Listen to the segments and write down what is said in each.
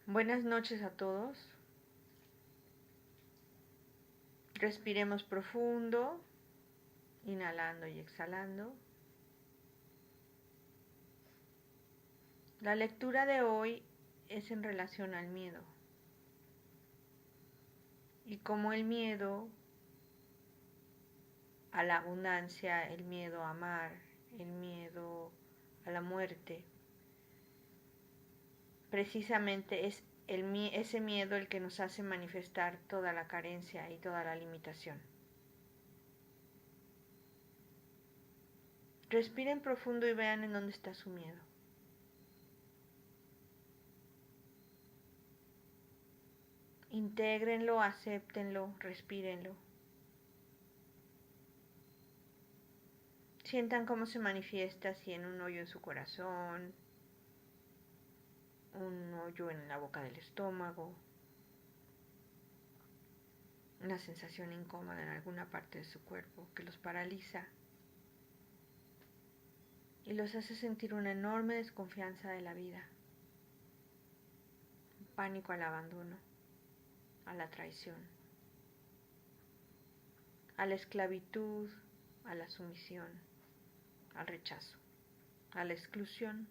Buenas noches a todos. Respiremos profundo, inhalando y exhalando. La lectura de hoy es en relación al miedo. Y cómo el miedo a la abundancia, el miedo a amar, el miedo a la muerte, precisamente es ese miedo el que nos hace manifestar toda la carencia y toda la limitación. Respiren profundo y vean en dónde está su miedo. Intégrenlo, acéptenlo, respírenlo. Sientan cómo se manifiesta, si en un hoyo en su corazón, un hoyo en la boca del estómago, una sensación incómoda en alguna parte de su cuerpo que los paraliza y los hace sentir una enorme desconfianza de la vida, pánico al abandono, a la traición, a la esclavitud, a la sumisión, al rechazo, a la exclusión.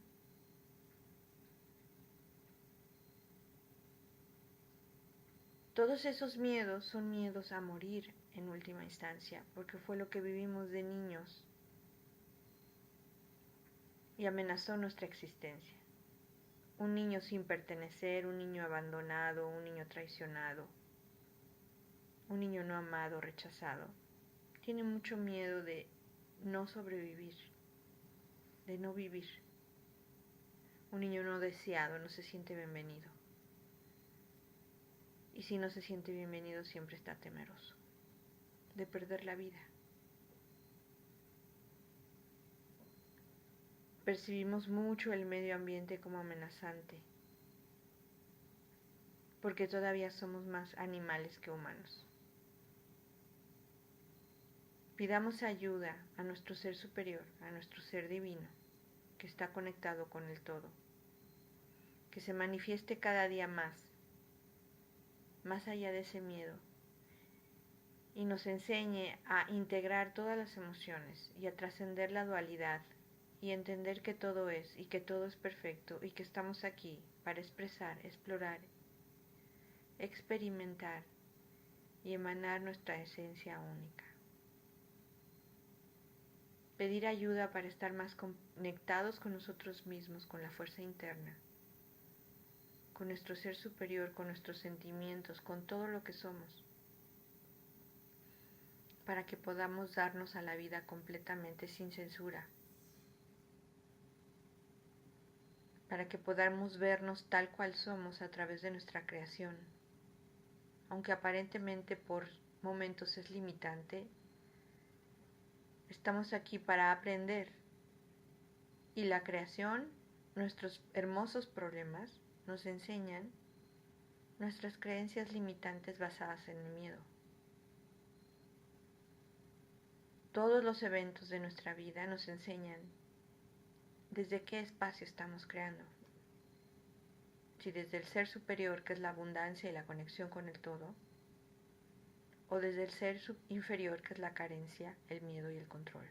Todos esos miedos son miedos a morir en última instancia, porque fue lo que vivimos de niños y amenazó nuestra existencia. Un niño sin pertenecer, un niño abandonado, un niño traicionado, un niño no amado, rechazado, tiene mucho miedo de no sobrevivir, de no vivir. Un niño no deseado no se siente bienvenido. Y si no se siente bienvenido, siempre está temeroso de perder la vida. Percibimos mucho el medio ambiente como amenazante, porque todavía somos más animales que humanos. Pidamos ayuda a nuestro ser superior, a nuestro ser divino, que está conectado con el todo, que se manifieste cada día más allá de ese miedo, y nos enseñe a integrar todas las emociones y a trascender la dualidad y entender que todo es y que todo es perfecto y que estamos aquí para expresar, explorar, experimentar y emanar nuestra esencia única. Pedir ayuda para estar más conectados con nosotros mismos, con la fuerza interna, con nuestro ser superior, con nuestros sentimientos, con todo lo que somos, para que podamos darnos a la vida completamente sin censura, para que podamos vernos tal cual somos a través de nuestra creación. Aunque aparentemente por momentos es limitante, estamos aquí para aprender. Y la creación, nuestros hermosos problemas, nos enseñan nuestras creencias limitantes basadas en el miedo. Todos los eventos de nuestra vida nos enseñan desde qué espacio estamos creando. Si desde el ser superior, que es la abundancia y la conexión con el todo, o desde el ser inferior, que es la carencia, el miedo y el control.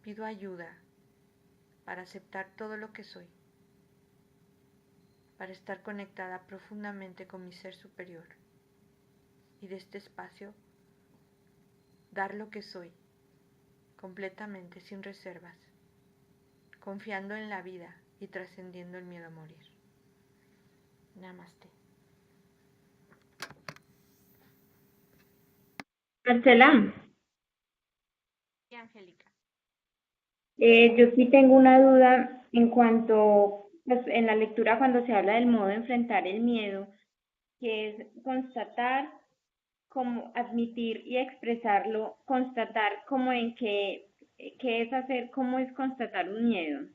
Pido ayuda para aceptar todo lo que soy, para estar conectada profundamente con mi ser superior y de este espacio dar lo que soy, completamente, sin reservas, confiando en la vida y trascendiendo el miedo a morir. Namaste. Marcela, Sí, Angélica. yo sí tengo una duda en cuanto, pues, en la lectura cuando se habla del modo de enfrentar el miedo, que es constatar, como admitir y expresarlo, constatar como en qué es hacer, cómo es constatar un miedo.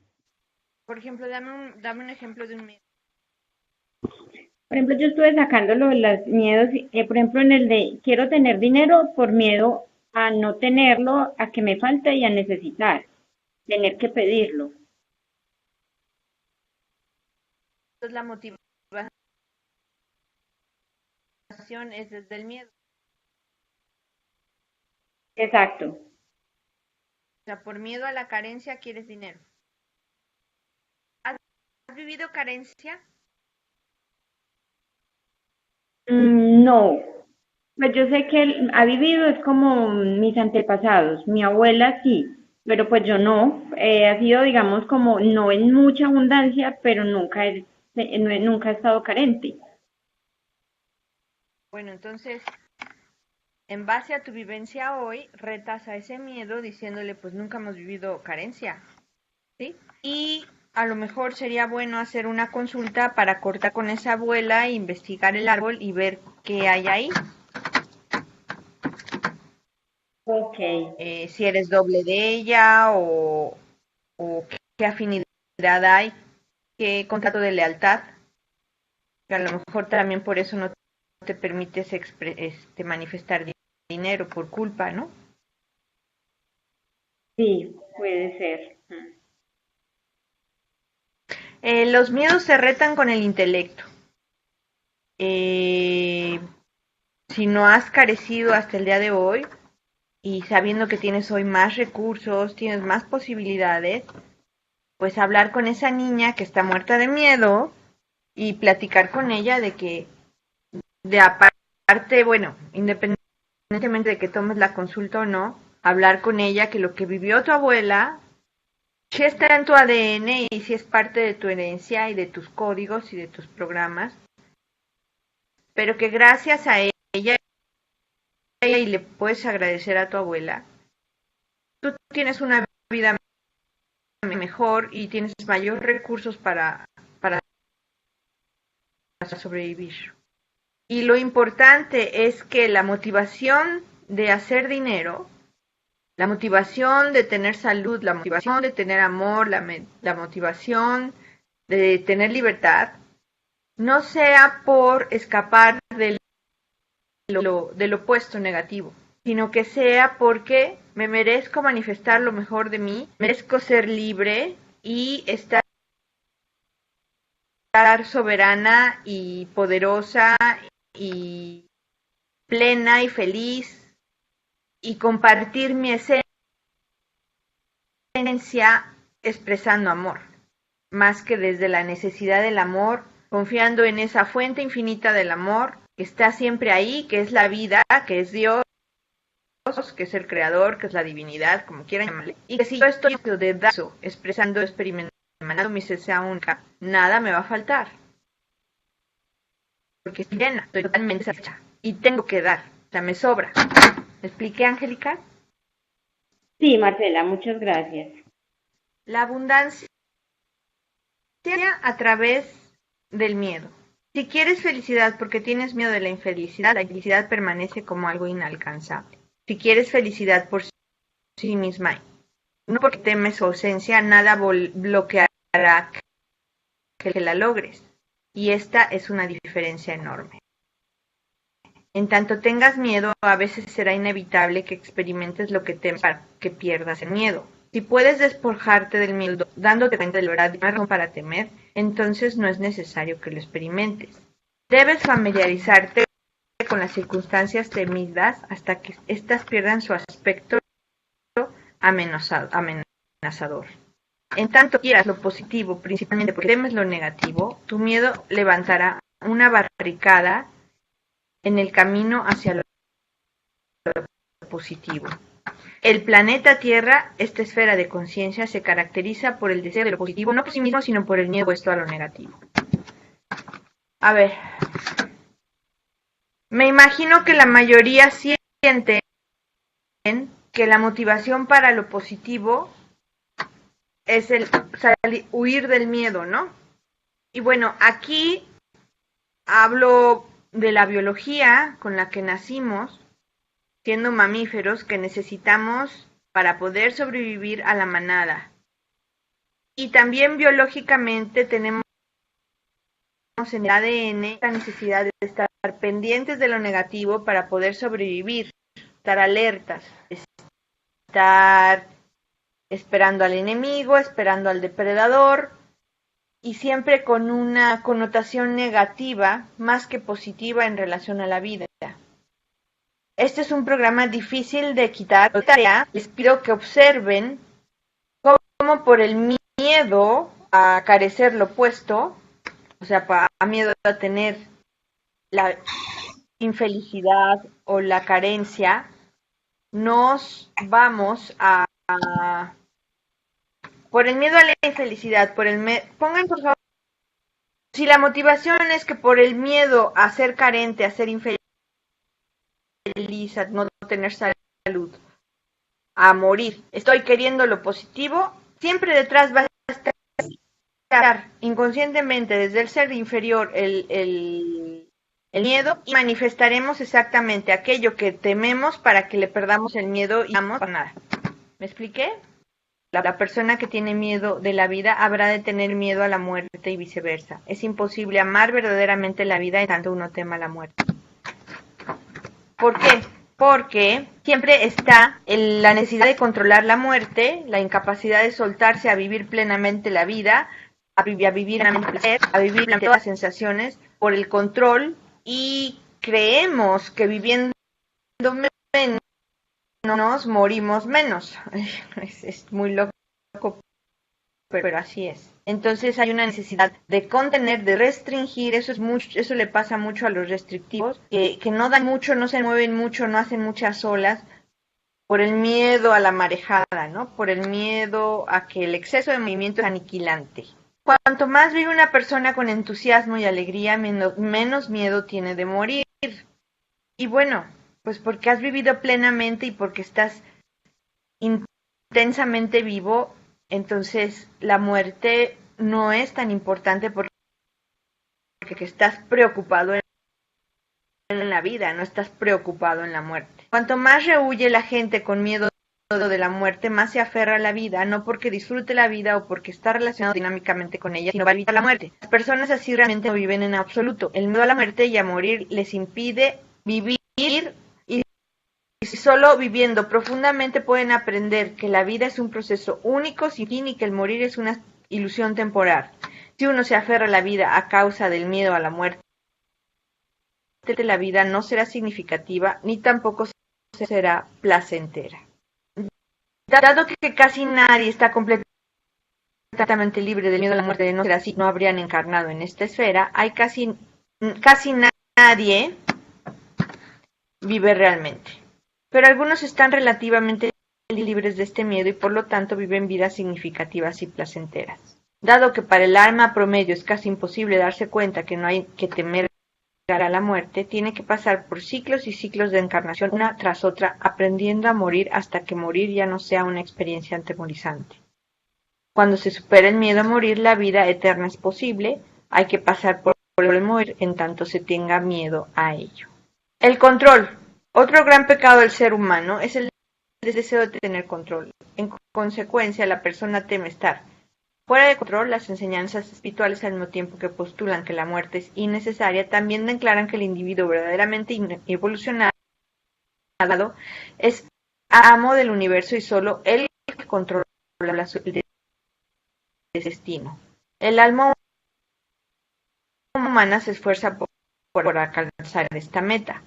Por ejemplo, dame un ejemplo de un miedo. Por ejemplo, yo estuve sacando los miedos, por ejemplo, en el de quiero tener dinero por miedo a no tenerlo, a que me falte y a necesitar, tener que pedirlo. la motivación es desde el miedo. Exacto. O sea, por miedo a la carencia quieres dinero. ¿Has vivido carencia? No, pues yo sé que él ha vivido es como mis antepasados, mi abuela sí, pero pues yo no, ha sido digamos como no en mucha abundancia, pero nunca he estado carente. Bueno, entonces, en base a tu vivencia hoy, retas a ese miedo diciéndole, pues nunca hemos vivido carencia, ¿sí? Y a lo mejor sería bueno hacer una consulta para cortar con esa abuela, investigar el árbol y ver qué hay ahí. Ok, Si eres doble de ella o qué afinidad hay, qué contrato de lealtad, que a lo mejor también por eso no te permites manifestar dinero por culpa, ¿no? sí, puede ser. Los miedos se retan con el intelecto. Eh, si no has carecido hasta el día de hoy y sabiendo que tienes hoy más recursos, tienes más posibilidades, pues hablar con esa niña que está muerta de miedo y platicar con ella de que, de aparte, bueno, independientemente de que tomes la consulta o no, hablar con ella que lo que vivió tu abuela sí está en tu ADN y sí es parte de tu herencia y de tus códigos y de tus programas, pero que gracias a ella y le puedes agradecer a tu abuela, tú tienes una vida mejor y tienes mayor recursos para sobrevivir. Y lo importante es que la motivación de hacer dinero, la motivación de tener salud, la motivación de tener amor, la motivación de tener libertad, no sea por escapar del opuesto negativo, sino que sea porque me merezco manifestar lo mejor de mí, merezco ser libre y estar soberana y poderosa y plena y feliz y compartir mi esencia expresando amor, más que desde la necesidad del amor, confiando en esa fuente infinita del amor que está siempre ahí, que es la vida, que es Dios, que es el creador, que es la divinidad, como quieran llamarle, y que si yo estoy de dazo, expresando, experimentando mi esencia única, nada me va a faltar, porque estoy llena, estoy totalmente satisfecha, y tengo que dar, o sea, me sobra. ¿Me expliqué, Angélica? Sí, Marcela, muchas gracias. La abundancia a través del miedo. Si quieres felicidad porque tienes miedo de la infelicidad permanece como algo inalcanzable. Si quieres felicidad por sí misma, no porque temes su ausencia, nada bloqueará que la logres. Y esta es una diferencia enorme. En tanto tengas miedo, a veces será inevitable que experimentes lo que temes para que pierdas el miedo. Si puedes despojarte del miedo dándote cuenta de la verdad y no hay razón para temer, entonces no es necesario que lo experimentes. Debes familiarizarte con las circunstancias temidas hasta que éstas pierdan su aspecto amenazador. En tanto quieras lo positivo, principalmente porque temes lo negativo, tu miedo levantará una barricada en el camino hacia lo positivo. El planeta Tierra, esta esfera de conciencia, se caracteriza por el deseo de lo positivo, no por sí mismo, sino por el miedo puesto a lo negativo. A ver, me imagino que la mayoría sienten que la motivación para lo positivo es el huir del miedo, ¿no? Y bueno, aquí hablo de la biología con la que nacimos, siendo mamíferos que necesitamos para poder sobrevivir a la manada. Y también biológicamente tenemos en el ADN la necesidad de estar pendientes de lo negativo para poder sobrevivir, estar alertas, estar esperando al enemigo, esperando al depredador y siempre con una connotación negativa más que positiva en relación a la vida. Este es un programa difícil de quitar. Les pido que observen cómo por el miedo a carecer lo opuesto, o sea, a miedo a tener la infelicidad o la carencia, nos vamos por el miedo a la infelicidad, pongan por favor, si la motivación es que por el miedo a ser carente, a ser infeliz, a no tener salud, a morir, estoy queriendo lo positivo, siempre detrás va a estar inconscientemente desde el ser inferior el miedo y manifestaremos exactamente aquello que tememos para que le perdamos el miedo y no para nada. ¿Me expliqué? La persona que tiene miedo de la vida habrá de tener miedo a la muerte y viceversa. Es imposible amar verdaderamente la vida en tanto uno tema la muerte. ¿Por qué? Porque siempre está la necesidad de controlar la muerte, la incapacidad de soltarse a vivir plenamente la vida, a vivir en el placer, a vivir en todas las sensaciones, por el control, y creemos que viviendo menos, morimos menos. Es muy loco, pero así es. Entonces hay una necesidad de contener, de restringir, eso le pasa mucho a los restrictivos, que no dan mucho, no se mueven mucho, no hacen muchas olas, por el miedo a la marejada, ¿no? Por el miedo a que el exceso de movimiento es aniquilante. Cuanto más vive una persona con entusiasmo y alegría, menos miedo tiene de morir. Y bueno, pues porque has vivido plenamente y porque estás intensamente vivo, entonces la muerte no es tan importante porque estás preocupado en la vida, no estás preocupado en la muerte. Cuanto más rehuye la gente con miedo de la muerte, más se aferra a la vida, no porque disfrute la vida o porque está relacionado dinámicamente con ella, sino para evitar la muerte. Las personas así realmente no viven en absoluto. El miedo a la muerte y a morir les impide vivir, y solo viviendo profundamente pueden aprender que la vida es un proceso único, sin fin, y que el morir es una ilusión temporal. Si uno se aferra a la vida a causa del miedo a la muerte, la vida no será significativa ni tampoco será placentera. Dado que casi nadie está completamente libre del miedo a la muerte, de no ser así, no habrían encarnado en esta esfera, hay casi nadie vive realmente. Pero algunos están relativamente libres de este miedo y por lo tanto viven vidas significativas y placenteras. Dado que para el alma promedio es casi imposible darse cuenta que no hay que temer a la muerte, tiene que pasar por ciclos y ciclos de encarnación una tras otra, aprendiendo a morir hasta que morir ya no sea una experiencia atemorizante. Cuando se supera el miedo a morir, la vida eterna es posible, hay que pasar por el morir en tanto se tenga miedo a ello. El control. Otro gran pecado del ser humano es el deseo de tener control. En consecuencia, la persona teme estar fuera de control. Las enseñanzas espirituales, al mismo tiempo que postulan que la muerte es innecesaria, también declaran que el individuo verdaderamente evolucionado es amo del universo y solo él controla el destino. El alma humana se esfuerza por alcanzar esta meta.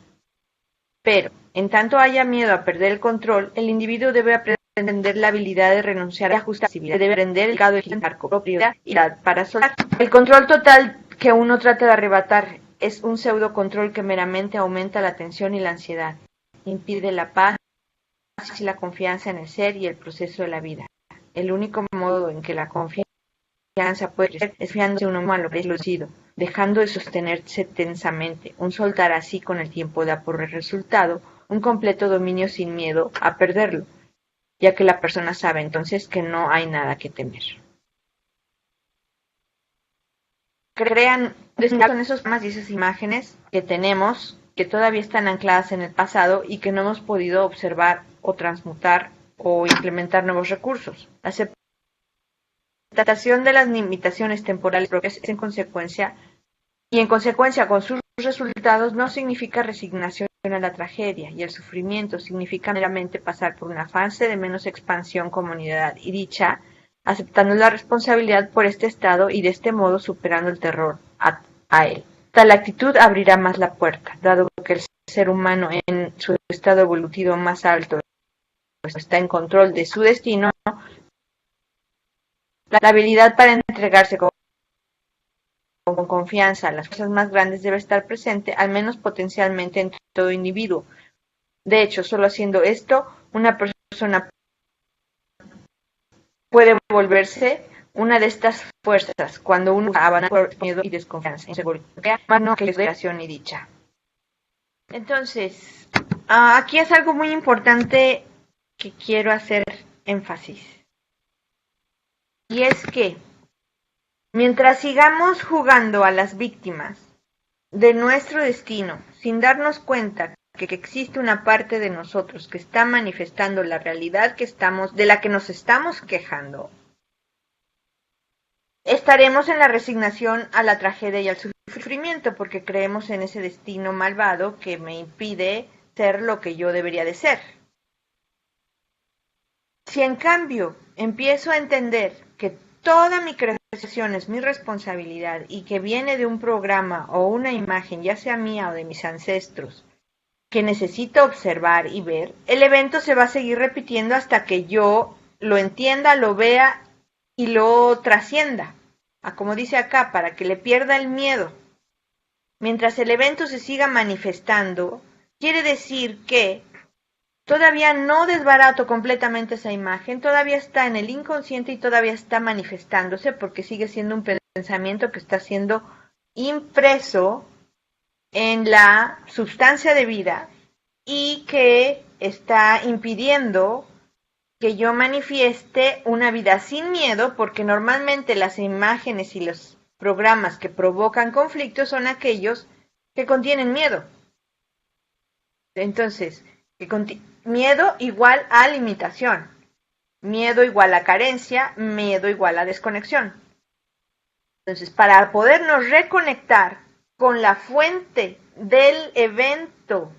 Pero, en tanto haya miedo a perder el control, el individuo debe aprender la habilidad de renunciar a ajustar, debe aprender el grado de equilibrar propiedad y para soltar. El control total que uno trata de arrebatar es un pseudo control que meramente aumenta la tensión y la ansiedad, impide la paz y la confianza en el ser y el proceso de la vida. El único modo en que la confianza puede crecer es fiándose uno a lo lucido, dejando de sostenerse tensamente. Un soltar así con el tiempo da por resultado un completo dominio sin miedo a perderlo, ya que la persona sabe entonces que no hay nada que temer. Crean son esos temas y esas imágenes que tenemos, que todavía están ancladas en el pasado y que no hemos podido observar o transmutar o implementar nuevos recursos. La aceptación de las limitaciones temporales propias en consecuencia con sus resultados no significa resignación a la tragedia, y el sufrimiento significa meramente pasar por una fase de menos expansión como unidad, y dicha aceptando la responsabilidad por este estado y de este modo superando el terror a él. Tal actitud abrirá más la puerta, dado que el ser humano en su estado evolutivo más alto está en control de su destino, la habilidad para entregarse con confianza a las fuerzas más grandes debe estar presente, al menos potencialmente, en todo individuo. De hecho, solo haciendo esto, una persona puede volverse una de estas fuerzas cuando uno abandona por miedo y desconfianza, inseguridad, más no que liberación y dicha. Entonces, aquí es algo muy importante que quiero hacer énfasis. Y es que mientras sigamos jugando a las víctimas de nuestro destino, sin darnos cuenta que existe una parte de nosotros que está manifestando la realidad de la que nos estamos quejando, estaremos en la resignación a la tragedia y al sufrimiento porque creemos en ese destino malvado que me impide ser lo que yo debería de ser. Si en cambio empiezo a entender que toda mi creación es mi responsabilidad y que viene de un programa o una imagen, ya sea mía o de mis ancestros, que necesito observar y ver, el evento se va a seguir repitiendo hasta que yo lo entienda, lo vea y lo trascienda. Como dice acá, para que le pierda el miedo. Mientras el evento se siga manifestando, quiere decir que todavía no desbarato completamente esa imagen, todavía está en el inconsciente y todavía está manifestándose porque sigue siendo un pensamiento que está siendo impreso en la sustancia de vida y que está impidiendo que yo manifieste una vida sin miedo, porque normalmente las imágenes y los programas que provocan conflictos son aquellos que contienen miedo. Entonces, miedo igual a limitación, miedo igual a carencia, miedo igual a desconexión. Entonces, para podernos reconectar con la fuente del evento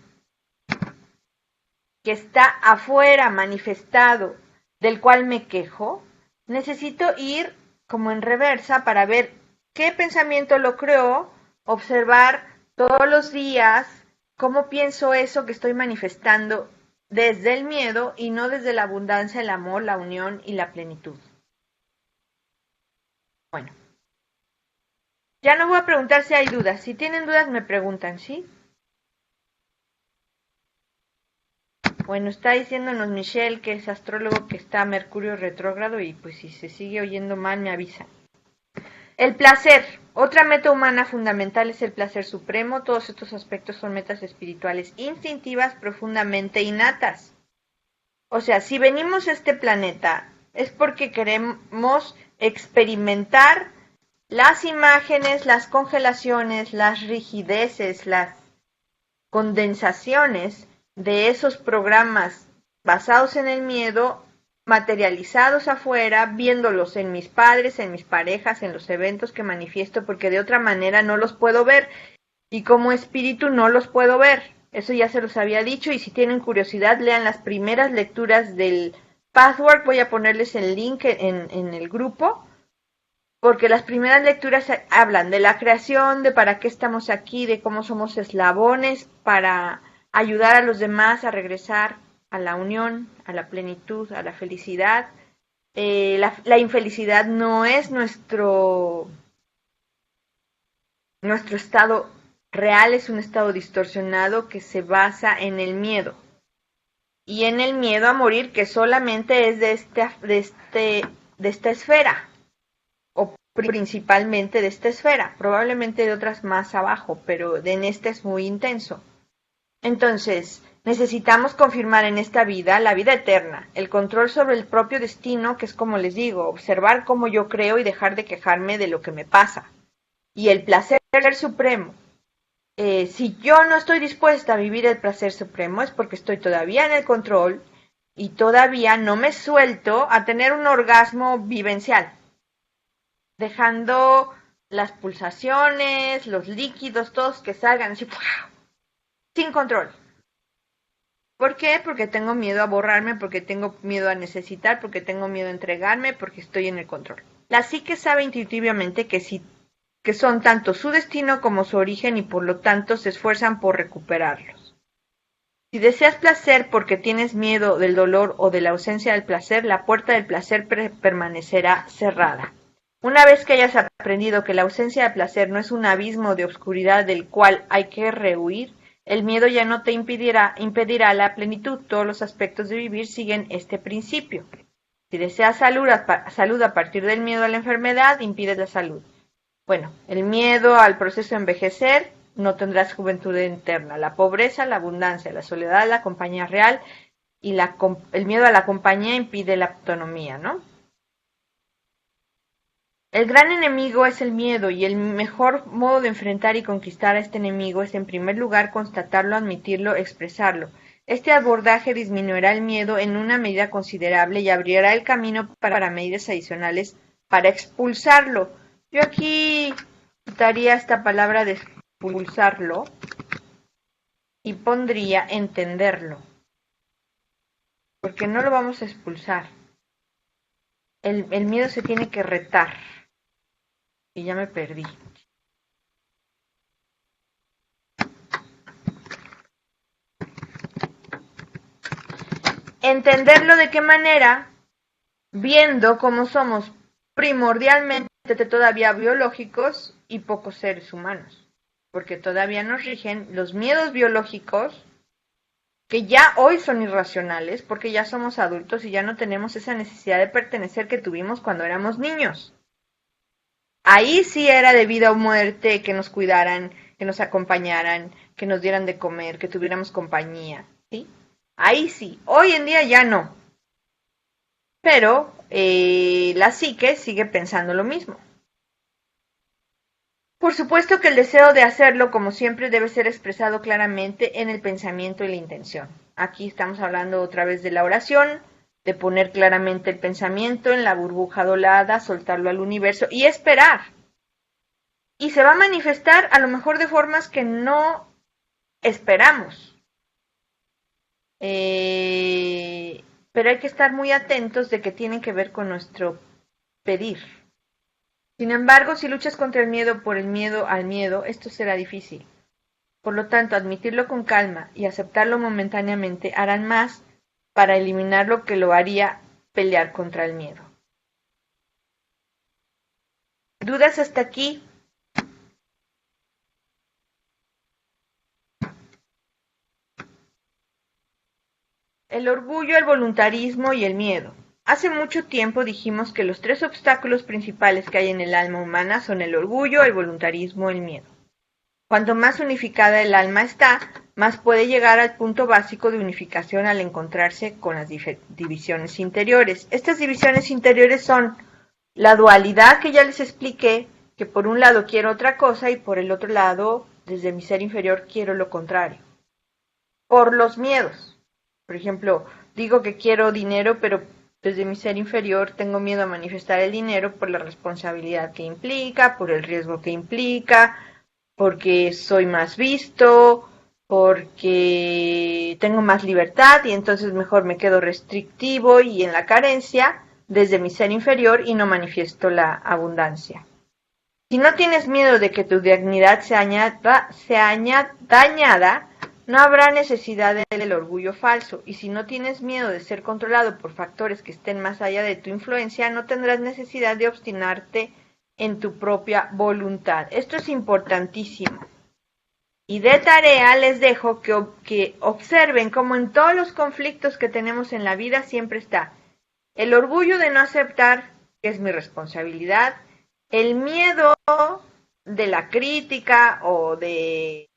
que está afuera manifestado, del cual me quejo, necesito ir como en reversa para ver qué pensamiento lo creó, observar todos los días cómo pienso eso que estoy manifestando desde el miedo y no desde la abundancia, el amor, la unión y la plenitud. Bueno, ya no voy a preguntar si hay dudas. Si tienen dudas me preguntan, ¿sí? Bueno, está diciéndonos Michelle, que es astrólogo, que está Mercurio retrógrado y pues si se sigue oyendo mal me avisa. El placer. Otra meta humana fundamental es el placer supremo. Todos estos aspectos son metas espirituales instintivas profundamente innatas. O sea, si venimos a este planeta es porque queremos experimentar las imágenes, las congelaciones, las rigideces, las condensaciones de esos programas basados en el miedo, materializados afuera, viéndolos en mis padres, en mis parejas, en los eventos que manifiesto, porque de otra manera no los puedo ver y como espíritu no los puedo ver. Eso ya se los había dicho y si tienen curiosidad lean las primeras lecturas del Pathwork, voy a ponerles el link en el grupo, porque las primeras lecturas hablan de la creación, de para qué estamos aquí, de cómo somos eslabones para ayudar a los demás a regresar a la unión, a la plenitud, a la felicidad. La infelicidad no es nuestro estado real, es un estado distorsionado que se basa en el miedo. Y en el miedo a morir, que solamente es de esta esfera, o principalmente de esta esfera, probablemente de otras más abajo, pero en esta es muy intenso. Entonces, necesitamos confirmar en esta vida la vida eterna, el control sobre el propio destino, que es como les digo, observar cómo yo creo y dejar de quejarme de lo que me pasa. Y el placer supremo. Si yo no estoy dispuesta a vivir el placer supremo es porque estoy todavía en el control y todavía no me suelto a tener un orgasmo vivencial, dejando las pulsaciones, los líquidos, todos que salgan así, sin control. ¿Por qué? Porque tengo miedo a borrarme, porque tengo miedo a necesitar, porque tengo miedo a entregarme, porque estoy en el control. La psique sabe intuitivamente que son tanto su destino como su origen y por lo tanto se esfuerzan por recuperarlos. Si deseas placer porque tienes miedo del dolor o de la ausencia del placer, la puerta del placer permanecerá cerrada. Una vez que hayas aprendido que la ausencia de placer no es un abismo de oscuridad del cual hay que rehuir, el miedo ya no te impedirá la plenitud. Todos los aspectos de vivir siguen este principio. Si deseas salud a partir del miedo a la enfermedad, impides la salud. Bueno, el miedo al proceso de envejecer, no tendrás juventud eterna. La pobreza, la abundancia, la soledad, la compañía real y el miedo a la compañía impide la autonomía, ¿no? El gran enemigo es el miedo y el mejor modo de enfrentar y conquistar a este enemigo es en primer lugar constatarlo, admitirlo, expresarlo. Este abordaje disminuirá el miedo en una medida considerable y abrirá el camino para medidas adicionales para expulsarlo. Yo aquí quitaría esta palabra de expulsarlo y pondría entenderlo, porque no lo vamos a expulsar. El miedo se tiene que retar. Y ya me perdí. Entenderlo de qué manera, viendo cómo somos primordialmente todavía biológicos y pocos seres humanos, porque todavía nos rigen los miedos biológicos que ya hoy son irracionales, porque ya somos adultos y ya no tenemos esa necesidad de pertenecer que tuvimos cuando éramos niños. Ahí sí era de vida o muerte que nos cuidaran, que nos acompañaran, que nos dieran de comer, que tuviéramos compañía, ¿sí? Ahí sí, hoy en día ya no. Pero la psique sigue pensando lo mismo. Por supuesto que el deseo de hacerlo, como siempre, debe ser expresado claramente en el pensamiento y la intención. Aquí estamos hablando otra vez de la oración, de poner claramente el pensamiento en la burbuja dorada, soltarlo al universo y esperar. Y se va a manifestar a lo mejor de formas que no esperamos. Pero hay que estar muy atentos de que tienen que ver con nuestro pedir. Sin embargo, si luchas contra el miedo por el miedo al miedo, esto será difícil. Por lo tanto, admitirlo con calma y aceptarlo momentáneamente harán más para eliminar lo que lo haría pelear contra el miedo. ¿Dudas hasta aquí? El orgullo, el voluntarismo y el miedo. Hace mucho tiempo dijimos que los tres obstáculos principales que hay en el alma humana son el orgullo, el voluntarismo y el miedo. Cuanto más unificada el alma está, más puede llegar al punto básico de unificación al encontrarse con las divisiones interiores. Estas divisiones interiores son la dualidad que ya les expliqué, que por un lado quiero otra cosa y por el otro lado, desde mi ser inferior, quiero lo contrario. Por los miedos. Por ejemplo, digo que quiero dinero, pero desde mi ser inferior tengo miedo a manifestar el dinero por la responsabilidad que implica, por el riesgo que implica, porque soy más visto, porque tengo más libertad y entonces mejor me quedo restrictivo y en la carencia desde mi ser inferior y no manifiesto la abundancia. Si no tienes miedo de que tu dignidad sea dañada, no habrá necesidad del orgullo falso, y si no tienes miedo de ser controlado por factores que estén más allá de tu influencia, no tendrás necesidad de obstinarte en tu propia voluntad. Esto es importantísimo. Y de tarea les dejo que observen cómo en todos los conflictos que tenemos en la vida siempre está el orgullo de no aceptar que es mi responsabilidad, el miedo de la crítica o de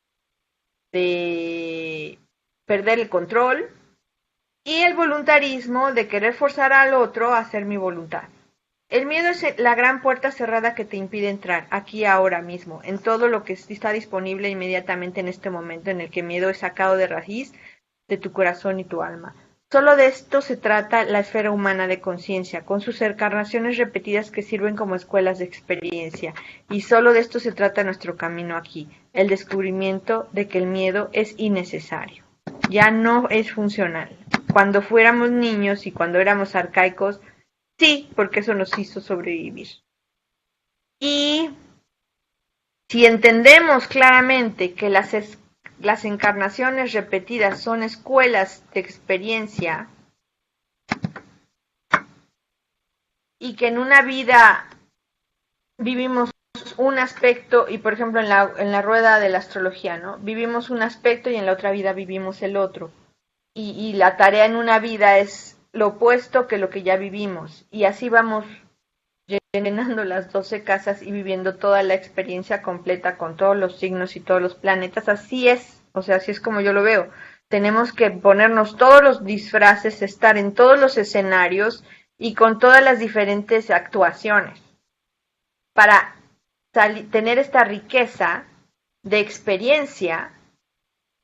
perder el control y el voluntarismo de querer forzar al otro a hacer mi voluntad. El miedo es la gran puerta cerrada que te impide entrar aquí ahora mismo, en todo lo que está disponible inmediatamente en este momento en el que el miedo es sacado de raíz de tu corazón y tu alma. Solo de esto se trata la esfera humana de conciencia, con sus encarnaciones repetidas que sirven como escuelas de experiencia, y solo de esto se trata nuestro camino aquí, el descubrimiento de que el miedo es innecesario. ya no es funcional. Cuando fuéramos niños y cuando éramos arcaicos, sí, porque eso nos hizo sobrevivir. Y si entendemos claramente que las encarnaciones repetidas son escuelas de experiencia y que en una vida vivimos un aspecto y por ejemplo en la rueda de la astrología, ¿no? Vivimos un aspecto y en la otra vida vivimos el otro. Y la tarea en una vida es lo opuesto que lo que ya vivimos. Y así vamos llenando las 12 casas y viviendo toda la experiencia completa con todos los signos y todos los planetas. Así es, o sea, así es como yo lo veo. Tenemos que ponernos todos los disfraces, estar en todos los escenarios y con todas las diferentes actuaciones para tener esta riqueza de experiencia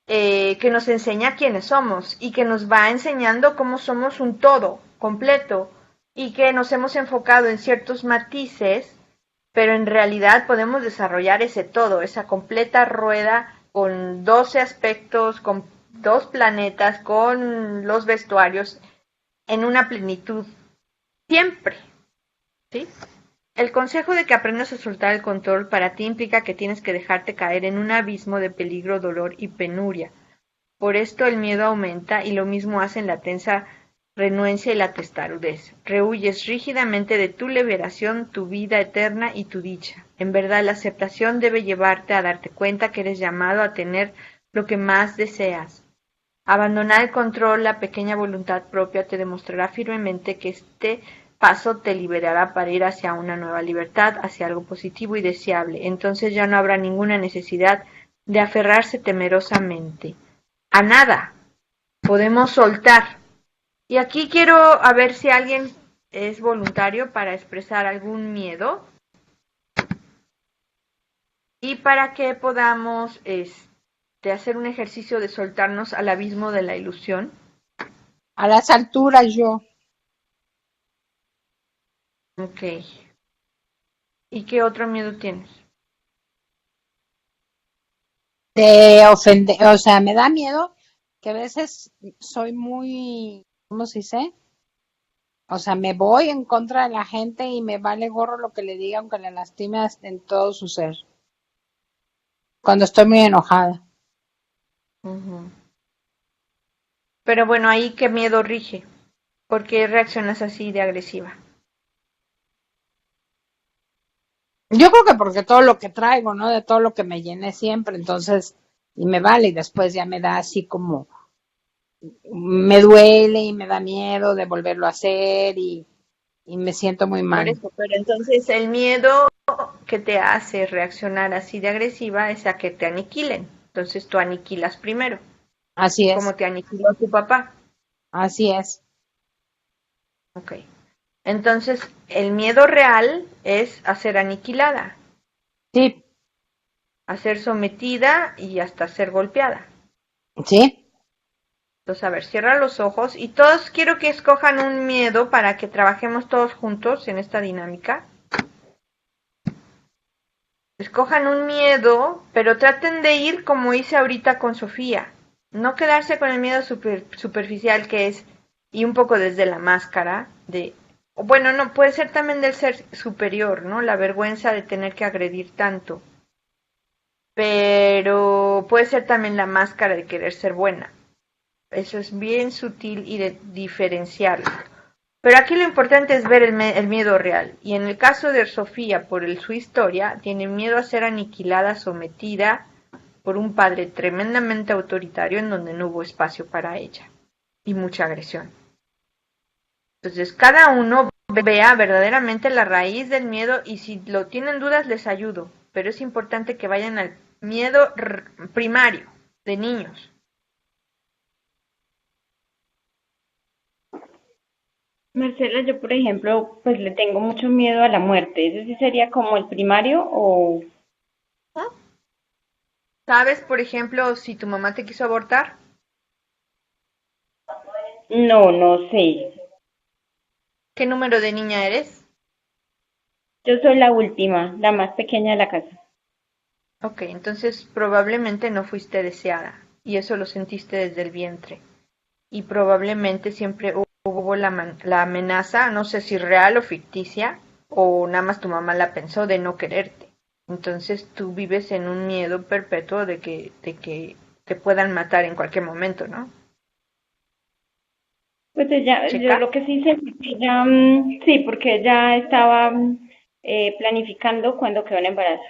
que nos enseña quiénes somos y que nos va enseñando cómo somos un todo completo y que nos hemos enfocado en ciertos matices, pero en realidad podemos desarrollar ese todo, esa completa rueda con 12 aspectos, con 2 planetas, con los vestuarios en una plenitud siempre, ¿sí? El consejo de que aprendas a soltar el control para ti implica que tienes que dejarte caer en un abismo de peligro, dolor y penuria. Por esto el miedo aumenta y lo mismo hacen la tensa renuencia y la testarudez. Rehuyes rígidamente de tu liberación, tu vida eterna y tu dicha. En verdad, la aceptación debe llevarte a darte cuenta que eres llamado a tener lo que más deseas. Abandonar el control, la pequeña voluntad propia te demostrará firmemente que este paso te liberará para ir hacia una nueva libertad, hacia algo positivo y deseable. Entonces ya no habrá ninguna necesidad de aferrarse temerosamente a nada. Podemos soltar. Y aquí quiero a ver si alguien es voluntario para expresar algún miedo y para que podamos hacer un ejercicio de soltarnos al abismo de la ilusión. A las alturas yo. Ok. ¿Y qué otro miedo tienes? De ofender, o sea, me da miedo que a veces soy muy, ¿cómo se dice? O sea, me voy en contra de la gente y me vale gorro lo que le diga, aunque le lastime en todo su ser. Cuando estoy muy enojada. Uh-huh. Pero bueno, ahí qué miedo rige. ¿Por qué reaccionas así de agresiva? Yo creo que porque todo lo que traigo, ¿no? De todo lo que me llené siempre, entonces, y me vale, y después ya me da así como, me duele y me da miedo de volverlo a hacer y me siento muy Por mal. eso, pero entonces el miedo que te hace reaccionar así de agresiva es a que te aniquilen. Entonces tú aniquilas primero, Así como es, te aniquiló tu papá. así es. Ok. Entonces el miedo real es a ser aniquilada, Sí, a ser sometida y hasta ser golpeada. sí. Entonces, a ver, cierra los ojos y todos quiero que escojan un miedo para que trabajemos todos juntos en esta dinámica. Escojan un miedo, pero traten de ir como hice ahorita con Sofía. No quedarse con el miedo superficial que es, y un poco desde la máscara, de, bueno, no, puede ser también del ser superior, ¿no? La vergüenza de tener que agredir tanto. Pero puede ser también la máscara de querer ser buena. Eso es bien sutil y de diferenciarlo. Pero aquí lo importante es ver el miedo real. Y en el caso de Sofía, por su historia, tiene miedo a ser aniquilada, sometida por un padre tremendamente autoritario en donde no hubo espacio para ella. Y mucha agresión. Entonces, cada uno vea verdaderamente la raíz del miedo y si lo tienen dudas les ayudo. Pero es importante que vayan al miedo primario de niños. Marcela, yo por ejemplo, pues le tengo mucho miedo a la muerte. ¿Ese sí sería como el primario o ¿Sabes, por ejemplo, si tu mamá te quiso abortar? no? No sé. ¿Qué número de niña eres? Yo soy la última, la más pequeña de la casa. Ok, entonces probablemente no fuiste deseada. y eso lo sentiste desde el vientre. Y probablemente siempre hubo la amenaza, no sé si real o ficticia, o nada más tu mamá la pensó de no quererte. Entonces tú vives en un miedo perpetuo de que te puedan matar en cualquier momento, ¿no? Pues ella, yo ¿Checa? lo que sí sé es que ella, sí, porque ella estaba planificando cuando quedó en embarazo.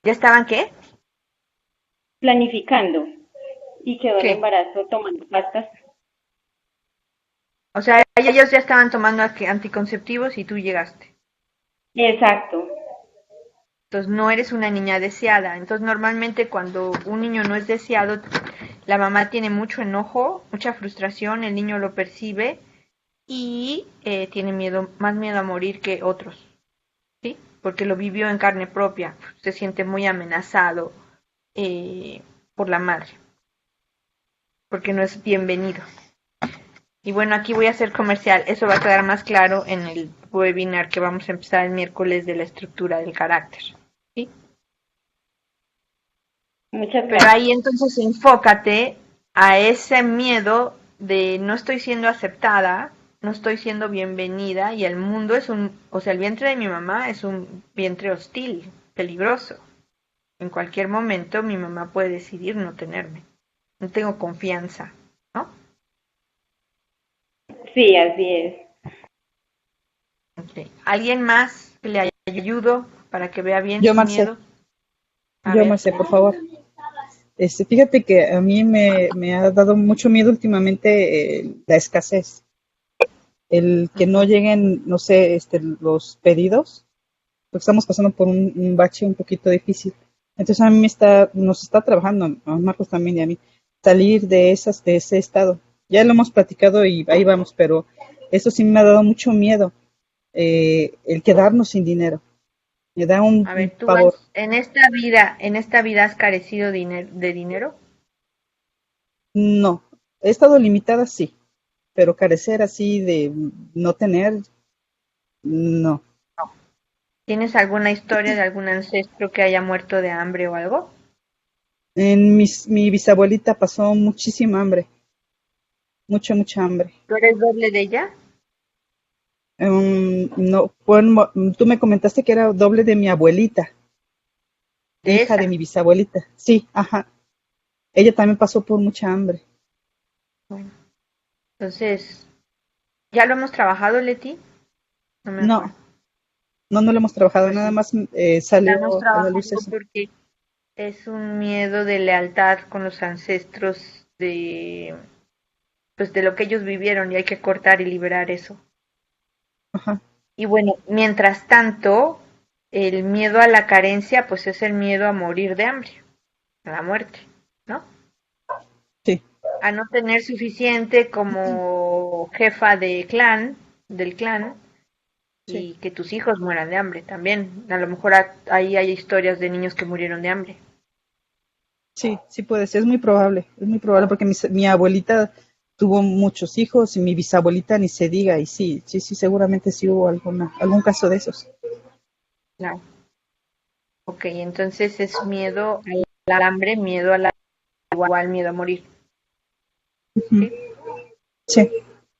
¿Ya estaban qué? Planificando y quedó en ¿Qué? embarazo tomando pastas. O sea, ellos ya estaban tomando anticonceptivos y tú llegaste. Exacto. Entonces no eres una niña deseada. Entonces normalmente cuando un niño no es deseado, la mamá tiene mucho enojo, mucha frustración, el niño lo percibe y tiene miedo, más miedo a morir que otros, ¿sí? Porque lo vivió en carne propia, se siente muy amenazado eh, por la madre, porque no es bienvenido. Y bueno, aquí voy a hacer comercial, eso va a quedar más claro en el webinar que vamos a empezar el miércoles de la estructura del carácter, ¿sí? Muchas Pero gracias. ahí entonces enfócate a ese miedo de no estoy siendo aceptada, no estoy siendo bienvenida y el mundo es o sea, el vientre de mi mamá es un vientre hostil, peligroso. En cualquier momento mi mamá puede decidir no tenerme. No tengo confianza, ¿no? Sí, así es. Okay. ¿Alguien más que le ayudo para que vea bien Yo, su Marce, miedo? A ver. Por favor. Fíjate que a mí me ha dado mucho miedo últimamente la escasez, el que no Ujú. lleguen, no sé, los pedidos, porque estamos pasando por un bache un poquito difícil. Entonces a mí nos está trabajando, a Marcos también y a mí, salir de ese estado. Ya lo hemos platicado y ahí vamos, pero eso sí me ha dado mucho miedo, el quedarnos sin dinero. Me da A un ver, tú pavor. en esta vida has carecido de dinero. No, he estado limitada, sí, pero carecer así de no tener, no. ¿Tienes alguna historia de algún ancestro que haya muerto de hambre o algo? Mi bisabuelita pasó muchísima hambre, mucha hambre. ¿Tú eres doble de ella? No, bueno, tú me comentaste que era doble de mi abuelita, De hija de esa. mi bisabuelita. Sí, ajá. Ella también pasó por mucha hambre. Bueno, entonces, ¿ya lo hemos trabajado, Leti? No me acuerdo. No, no lo hemos trabajado, Pues nada sí, más estamos salió a la luz trabajando eso. porque es un miedo de lealtad con los ancestros pues de lo que ellos vivieron y hay que cortar y liberar eso. Ajá, Y bueno, mientras tanto, el miedo a la carencia, pues es el miedo a morir de hambre, a la muerte, ¿no? sí, A no tener suficiente como jefa del clan, sí. y que tus hijos mueran de hambre también. A lo mejor ahí hay historias de niños que murieron de hambre. Sí, sí puede ser, es muy probable porque mi abuelita tuvo muchos hijos y mi bisabuelita ni se diga, y sí, seguramente sí hubo algún caso de esos. Claro. Ok, entonces es miedo al hambre, miedo a la igual, miedo a morir. Ujú. ¿Sí? Sí,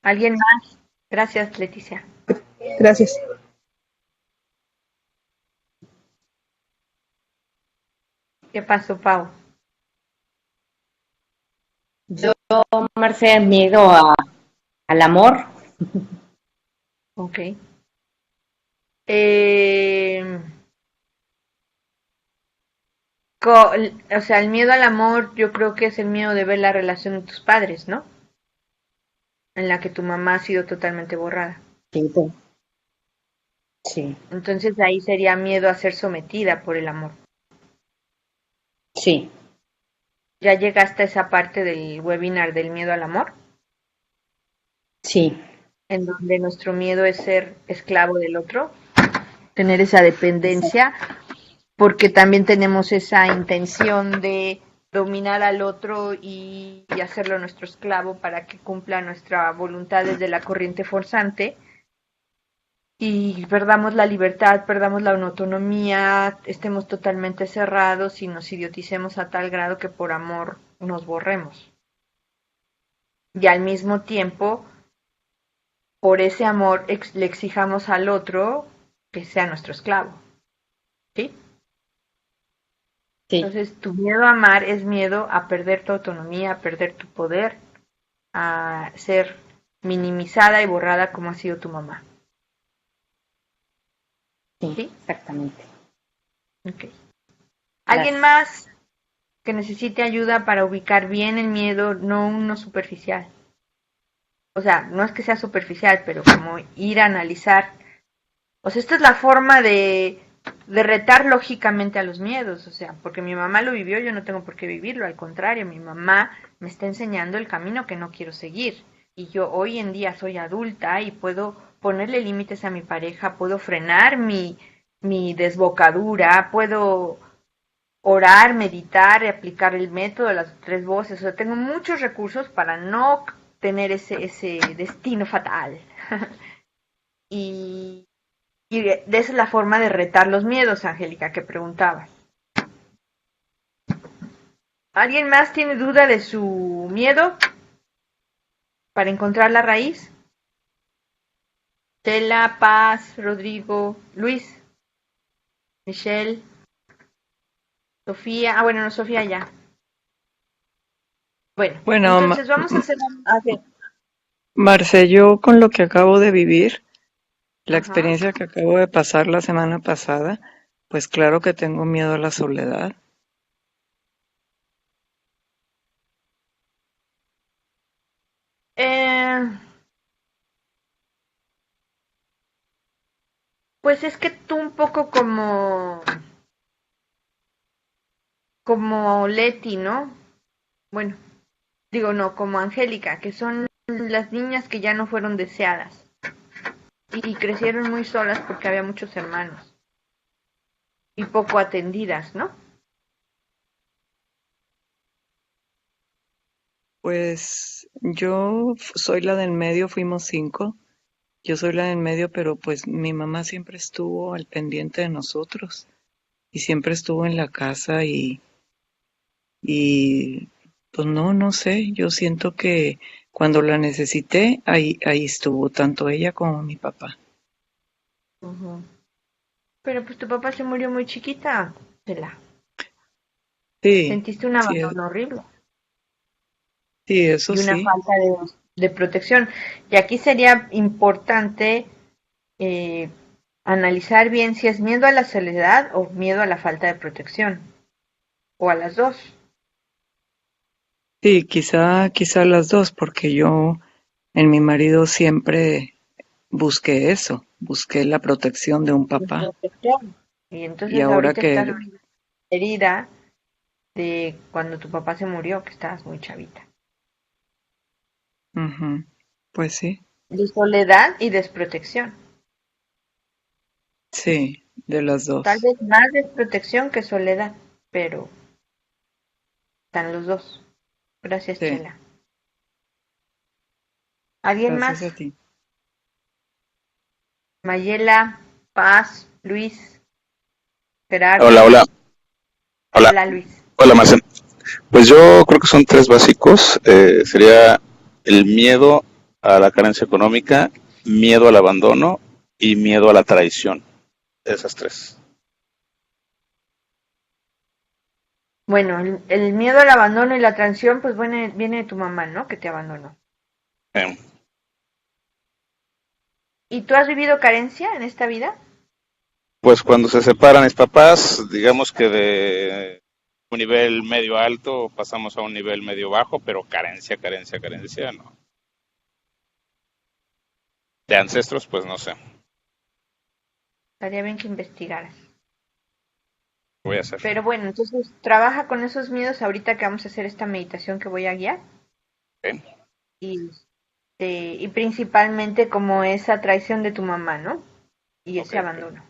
¿Alguien más? Gracias, Leticia. gracias. ¿Qué pasó, Pau? Yo, Marce, miedo al amor. Ok. Eh, o sea, el miedo al amor yo creo que es el miedo de ver la relación de tus padres, ¿no? En la que tu mamá ha sido totalmente borrada. Sí, sí, Entonces ahí sería miedo a ser sometida por el amor. sí, ¿Ya llegaste a esa parte del webinar del miedo al amor? sí, En donde nuestro miedo es ser esclavo del otro, tener esa dependencia, porque también tenemos esa intención de dominar al otro y hacerlo nuestro esclavo para que cumpla nuestra voluntad desde la corriente forzante. y perdamos la libertad, perdamos la autonomía, estemos totalmente cerrados y nos idioticemos a tal grado que por amor nos borremos. Y al mismo tiempo, por ese amor le exijamos al otro que sea nuestro esclavo. ¿Sí? Sí, Entonces, tu miedo a amar es miedo a perder tu autonomía, a perder tu poder, a ser minimizada y borrada como ha sido tu mamá. sí, ¿Sí? exactamente. Ok. ¿Alguien Gracias. más que necesite ayuda para ubicar bien el miedo, no uno superficial? O sea, no es que sea superficial, pero como ir a analizar. O sea, esta es la forma de retar lógicamente a los miedos. O sea, porque mi mamá lo vivió, yo no tengo por qué vivirlo. Al contrario, mi mamá me está enseñando el camino que no quiero seguir. Y yo hoy en día soy adulta y puedo ponerle límites a mi pareja, puedo frenar mi desbocadura, puedo orar, meditar y aplicar el método de las tres voces. O sea, tengo muchos recursos para no tener ese destino fatal. y, y esa es la forma de retar los miedos, Angélica, que preguntabas. ¿Alguien más tiene duda de su miedo para encontrar la raíz? Tela, Paz, Rodrigo, Luis, Michelle, Sofía. Ah, bueno, no, Sofía ya. Bueno, Bueno, entonces vamos a hacer... Marce, yo con lo que acabo de vivir, la Ajá. experiencia que acabo de pasar la semana pasada, pues claro que tengo miedo a la soledad. Eh, pues es que tú un poco como Leti, ¿no? Bueno, digo no, como Angélica, que son las niñas que ya no fueron deseadas y crecieron muy solas porque había muchos hermanos y poco atendidas, ¿no? Pues yo soy la del medio, fuimos 5. Yo soy la del medio, pero pues mi mamá siempre estuvo al pendiente de nosotros y siempre estuvo en la casa y pues no sé, yo siento que cuando la necesité, ahí estuvo tanto ella como mi papá. Ujú. Pero pues tu papá se murió muy chiquita, Tela. Sí, Sentiste un sí, abandono horrible sí, eso y una sí. falta de protección. Y aquí sería importante eh, analizar bien si es miedo a la soledad o miedo a la falta de protección, o a las dos. Sí, quizá las dos, porque yo en mi marido siempre busqué eso, busqué la protección de un De papá. protección. Y Y entonces ahora ahorita estás que, herida de cuando tu papá se murió, que estabas muy chavita. ujú, pues sí, De soledad y desprotección. sí, de las Tal dos. vez más desprotección que soledad, pero están los dos. Gracias, Sí, Chela. ¿Alguien gracias a más? ti. Mayela, Paz, Luis, Hola, Gerardo. hola, hola, Hola, Luis. hola, Marcel. Pues yo creo que son tres básicos. Sería el miedo a la carencia económica, miedo al abandono y miedo a la traición. Esas tres. Bueno, el miedo al abandono y la traición, pues viene de tu mamá, ¿no? Que te abandonó. Eh, ¿Y tú has vivido carencia en esta vida? pues cuando se separan mis papás, digamos que de un nivel medio alto pasamos a un nivel medio bajo, pero carencia, no. De ancestros, pues no sé. Estaría bien que investigaras. Voy a hacer. Pero bueno, entonces trabaja con esos miedos ahorita que vamos a hacer esta meditación que voy a guiar. ¿Eh? Y, y principalmente como esa traición de tu mamá, ¿no? Y Ok, ese ok. abandono.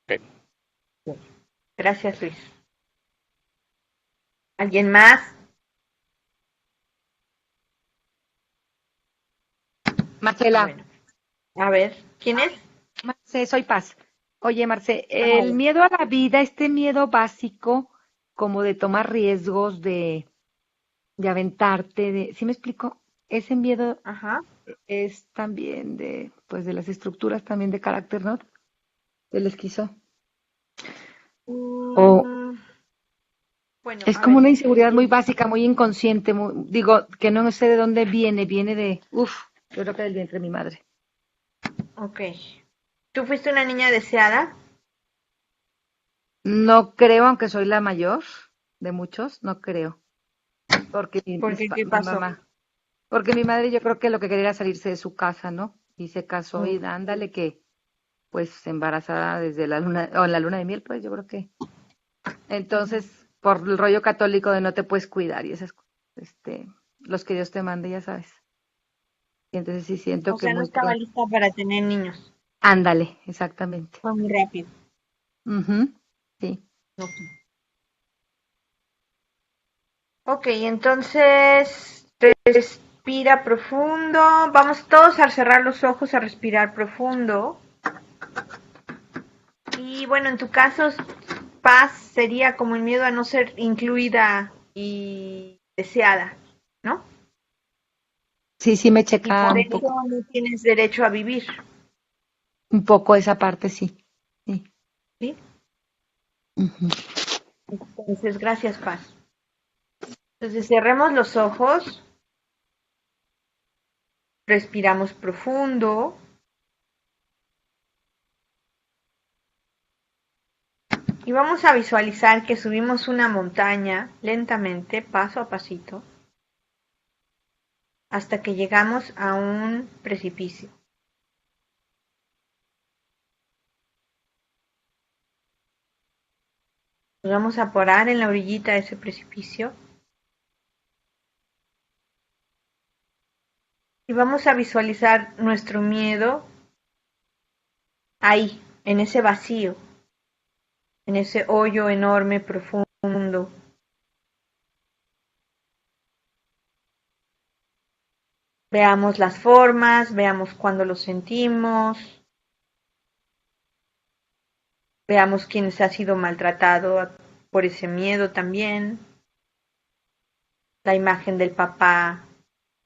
Ok. Gracias, Luis. ¿Alguien más? Marcela, Bueno, a ver, ¿quién es? Marce, soy Paz. Oye, Marce, el Vale. miedo a la vida, este miedo básico, como de tomar riesgos, de aventarte, ¿sí me explico? Ese miedo Ajá. es también pues de las estructuras también de carácter, ¿no? Del esquizo. O Mm, bueno, es a como ver, una inseguridad muy básica, muy inconsciente, digo, que no sé de dónde viene yo creo que del vientre de mi madre. ok. ¿Tú fuiste una niña deseada? No creo, aunque soy la mayor de muchos, no creo, porque ¿Por qué? ¿Qué mi pasó? mamá, porque mi madre yo creo que lo que quería era salirse de su casa, ¿no? Y se casó y Mm, ándale que, pues, embarazada desde la luna, o en la luna de miel, pues, yo creo que. ujú. Entonces, por el rollo católico de no te puedes cuidar y esas cosas, los que Dios te mande, ya sabes. Y entonces sí siento O que sea, no muy estaba pronto. lista para tener niños. Ándale, exactamente. Fue muy rápido. Ujú, sí. Ok, ok, entonces respira profundo. Vamos todos a cerrar los ojos, a respirar profundo. Y bueno, en tu caso, paz sería como el miedo a no ser incluida y deseada, ¿no? Sí, sí me Y checa por eso no tienes derecho a vivir, un poco esa parte, sí. Sí. ¿sí? Ujú. Entonces, gracias, paz. Entonces, cerremos los ojos, respiramos profundo y vamos a visualizar que subimos una montaña lentamente, paso a pasito, hasta que llegamos a un precipicio. Nos vamos a parar en la orillita de ese precipicio y vamos a visualizar nuestro miedo ahí, en ese vacío, en ese hoyo enorme, profundo. Veamos las formas, veamos cuándo lo sentimos, veamos quién se ha sido maltratado por ese miedo también. La imagen del papá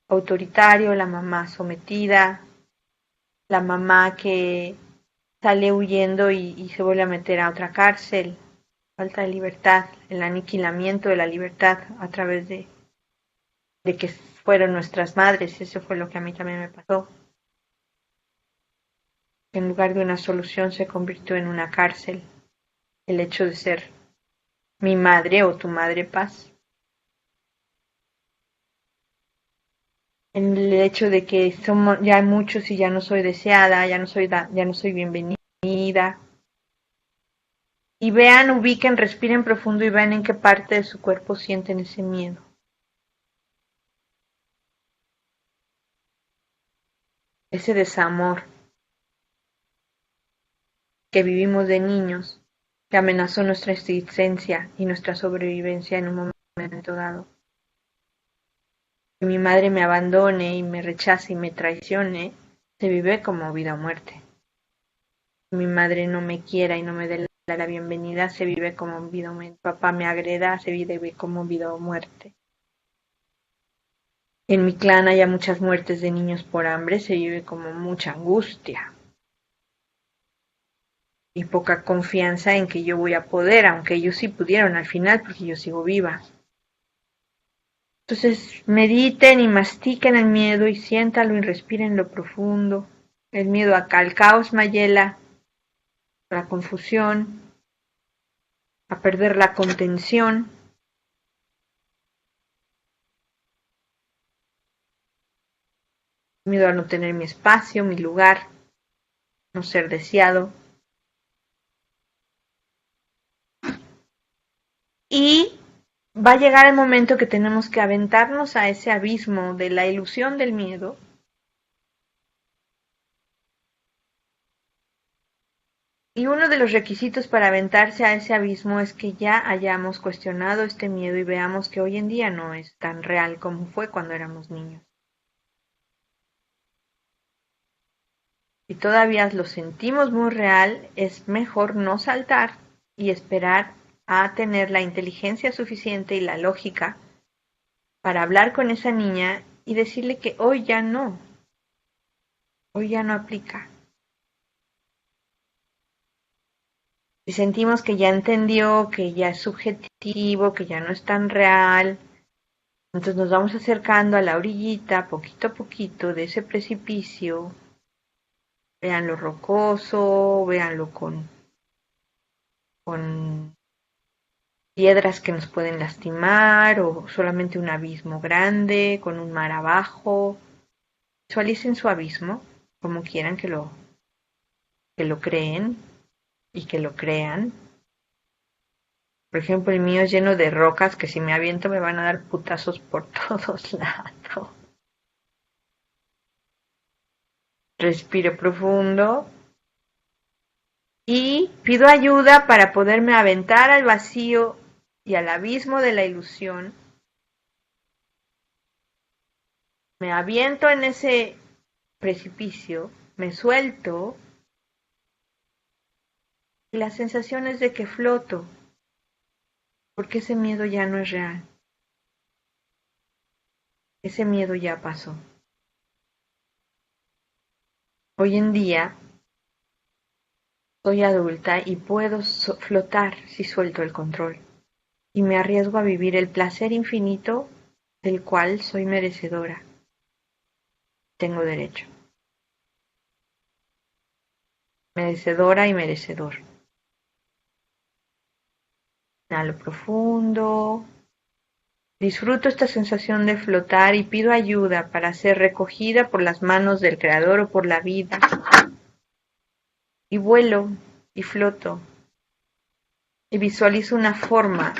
autoritario, la mamá sometida, la mamá que sale huyendo y se vuelve a meter a otra cárcel, falta de libertad, el aniquilamiento de la libertad a través de que fueron nuestras madres, eso fue lo que a mí también me pasó. En lugar de una solución se convirtió en una cárcel, el hecho de ser mi madre o tu madre paz. En el hecho de que somos ya hay muchos y ya no soy deseada, ya no soy bienvenida. Y vean, ubiquen, respiren profundo y vean en qué parte de su cuerpo sienten ese miedo. Ese desamor que vivimos de niños, que amenazó nuestra existencia y nuestra sobrevivencia en un momento dado. Que mi madre me abandone y me rechace y me traicione, se vive como vida o muerte. Que mi madre no me quiera y no me dé la bienvenida, se vive como vida o muerte. Papá me agreda, se vive como vida o muerte. En mi clan haya muchas muertes de niños por hambre, se vive como mucha angustia y poca confianza en que yo voy a poder, aunque ellos sí pudieron al final porque yo sigo viva. Entonces mediten y mastiquen el miedo y siéntalo y respiren lo profundo. El miedo acá al caos, Mayela, a la confusión, a perder la contención, miedo a no tener mi espacio, mi lugar, no ser deseado. Y va a llegar el momento que tenemos que aventarnos a ese abismo de la ilusión del miedo. Y uno de los requisitos para aventarse a ese abismo es que ya hayamos cuestionado este miedo y veamos que hoy en día no es tan real como fue cuando éramos niños. Si todavía lo sentimos muy real, es mejor no saltar y esperar a tener la inteligencia suficiente y la lógica para hablar con esa niña y decirle que hoy ya no aplica. Si sentimos que ya entendió, que ya es subjetivo, que ya no es tan real, entonces nos vamos acercando a la orillita, poquito a poquito, de ese precipicio. Véanlo rocoso, véanlo con piedras que nos pueden lastimar o solamente un abismo grande con un mar abajo. Visualicen su abismo como quieran que lo creen y que lo crean. Por ejemplo, el mío es lleno de rocas que si me aviento me van a dar putazos por todos lados. Respiro profundo y pido ayuda para poderme aventar al vacío y al abismo de la ilusión. Me aviento en ese precipicio, me suelto y la sensación es de que floto, porque ese miedo ya no es real. Ese miedo ya pasó. Hoy en día soy adulta y puedo flotar si suelto el control y me arriesgo a vivir el placer infinito del cual soy merecedora. Tengo derecho. Merecedora y merecedor. Inhalo profundo. Disfruto esta sensación de flotar y pido ayuda para ser recogida por las manos del Creador o por la vida. Y vuelo y floto. Y visualizo una forma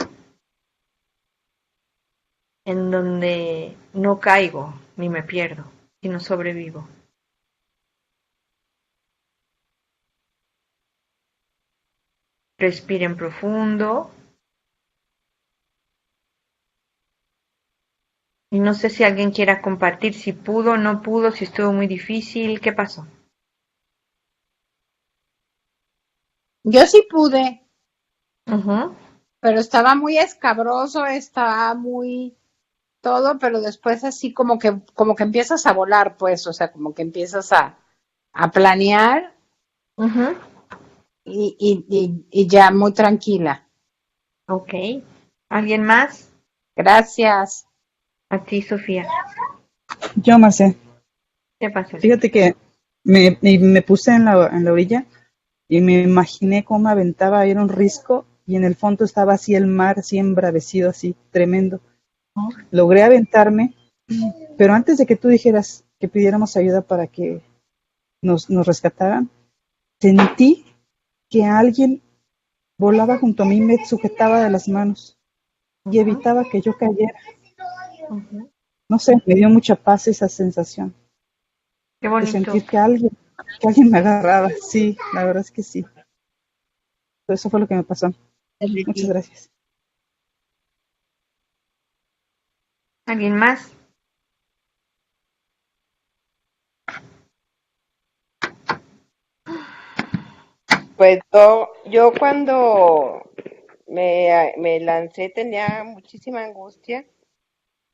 en donde no caigo ni me pierdo, sino sobrevivo. Respiren profundo. Y no sé si alguien quiera compartir si pudo o no pudo, si estuvo muy difícil, ¿qué pasó? Yo sí pude, Uh-huh. pero estaba muy escabroso, estaba muy todo, pero después así como que empiezas a volar, pues, o sea, como que empiezas a planear Uh-huh. y ya muy tranquila. Ok. ¿Alguien más? Gracias. A ti, Sofía. Yo, Marce, ¿Qué pasó? fíjate que me puse en la orilla y me imaginé cómo me aventaba, era un risco y en el fondo estaba así el mar, así embravecido, así tremendo. Logré aventarme, pero antes de que tú dijeras que pidiéramos ayuda para que nos rescataran, sentí que alguien volaba junto a mí, me sujetaba de las manos y evitaba que yo cayera. Uh-huh. No sé, me dio mucha paz esa sensación Qué de bonito. sentir que alguien me agarraba. Sí, la verdad es que sí. Eso fue lo que me pasó. Muchas gracias. ¿Alguien más? Pues yo cuando me lancé tenía muchísima angustia,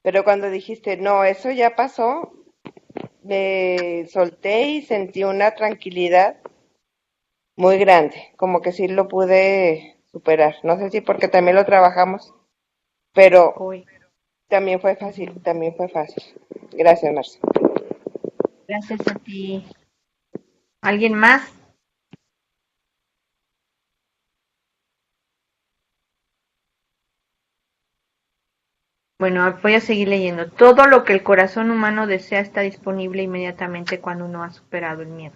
pero cuando dijiste, no, eso ya pasó, me solté y sentí una tranquilidad muy grande, como que sí lo pude superar. No sé si porque también lo trabajamos, pero Hoy. también fue fácil, también fue fácil. Gracias, Marcia. Gracias a ti. ¿Alguien más? Bueno, voy a seguir leyendo. Todo lo que el corazón humano desea está disponible inmediatamente cuando uno ha superado el miedo.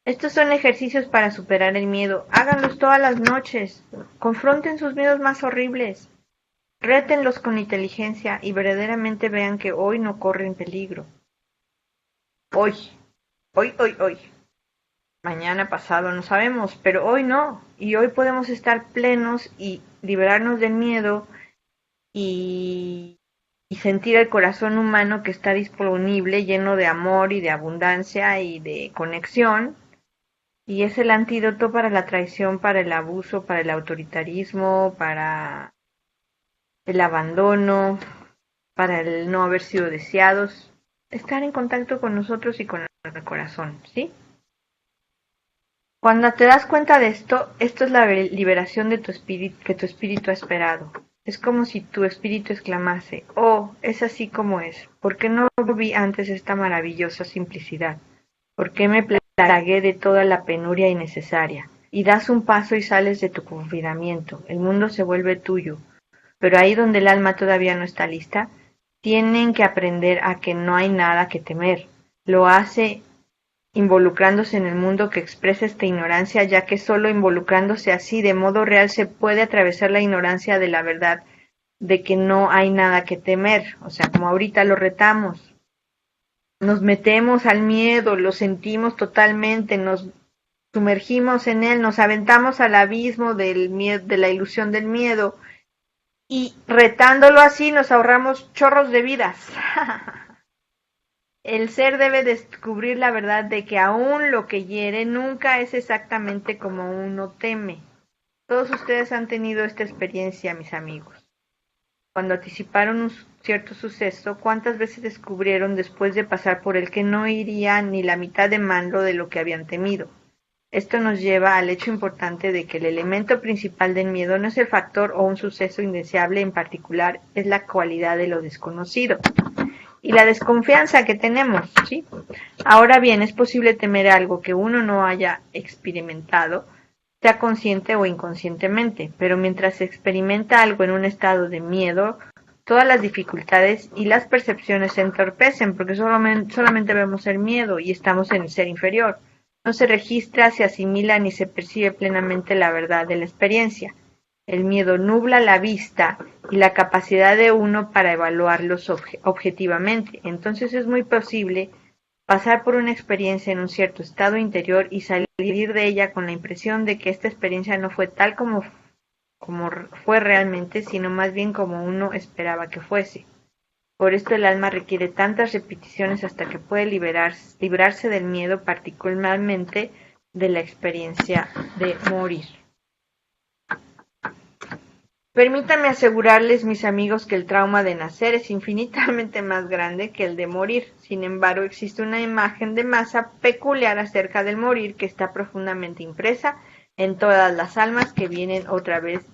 Estos son ejercicios para superar el miedo. Háganlos todas las noches. Confronten sus miedos más horribles. Rétenlos con inteligencia y verdaderamente vean que hoy no corren peligro. Hoy. Hoy. Mañana, pasado, no sabemos, pero hoy no. Y hoy podemos estar plenos y liberarnos del miedo y y sentir el corazón humano que está disponible, lleno de amor y de abundancia y de conexión, y es el antídoto para la traición, para el abuso, para el autoritarismo, para el abandono, para el no haber sido deseados, estar en contacto con nosotros y con el corazón, ¿sí? Cuando te das cuenta de esto, esto es la liberación de tu espíritu, que tu espíritu ha esperado. Es como si tu espíritu exclamase, oh, es así como es. ¿Por qué no vi antes esta maravillosa simplicidad? ¿Por qué me plagué de toda la penuria innecesaria? Y das un paso y sales de tu confinamiento. El mundo se vuelve tuyo. Pero ahí donde el alma todavía no está lista, tienen que aprender a que no hay nada que temer. Lo hace involucrándose en el mundo que expresa esta ignorancia, ya que solo involucrándose así de modo real se puede atravesar la ignorancia de la verdad de que no hay nada que temer. O sea, como ahorita lo retamos, nos metemos al miedo, lo sentimos totalmente, nos sumergimos en él, nos aventamos al abismo del miedo, de la ilusión del miedo, y retándolo así nos ahorramos chorros de vidas. El ser debe descubrir la verdad de que aún lo que hiere nunca es exactamente como uno teme. Todos ustedes han tenido esta experiencia, mis amigos. Cuando anticiparon un cierto suceso, ¿cuántas veces descubrieron después de pasar por él que no iría ni la mitad de malo de lo que habían temido? Esto nos lleva al hecho importante de que el elemento principal del miedo no es el factor o un suceso indeseable en particular, es la cualidad de lo desconocido y la desconfianza que tenemos, ¿sí? Ahora bien, es posible temer algo que uno no haya experimentado, sea consciente o inconscientemente, pero mientras se experimenta algo en un estado de miedo, todas las dificultades y las percepciones se entorpecen porque solamente vemos el miedo y estamos en el ser inferior. No se registra, se asimila ni se percibe plenamente la verdad de la experiencia. El miedo nubla la vista y la capacidad de uno para evaluarlos objetivamente. Entonces es muy posible pasar por una experiencia en un cierto estado interior y salir de ella con la impresión de que esta experiencia no fue tal como fue realmente, sino más bien como uno esperaba que fuese. Por esto el alma requiere tantas repeticiones hasta que puede librarse del miedo, particularmente de la experiencia de morir. Permítanme asegurarles, mis amigos, que el trauma de nacer es infinitamente más grande que el de morir. Sin embargo, existe una imagen de masa peculiar acerca del morir que está profundamente impresa en todas las almas que vienen otra vez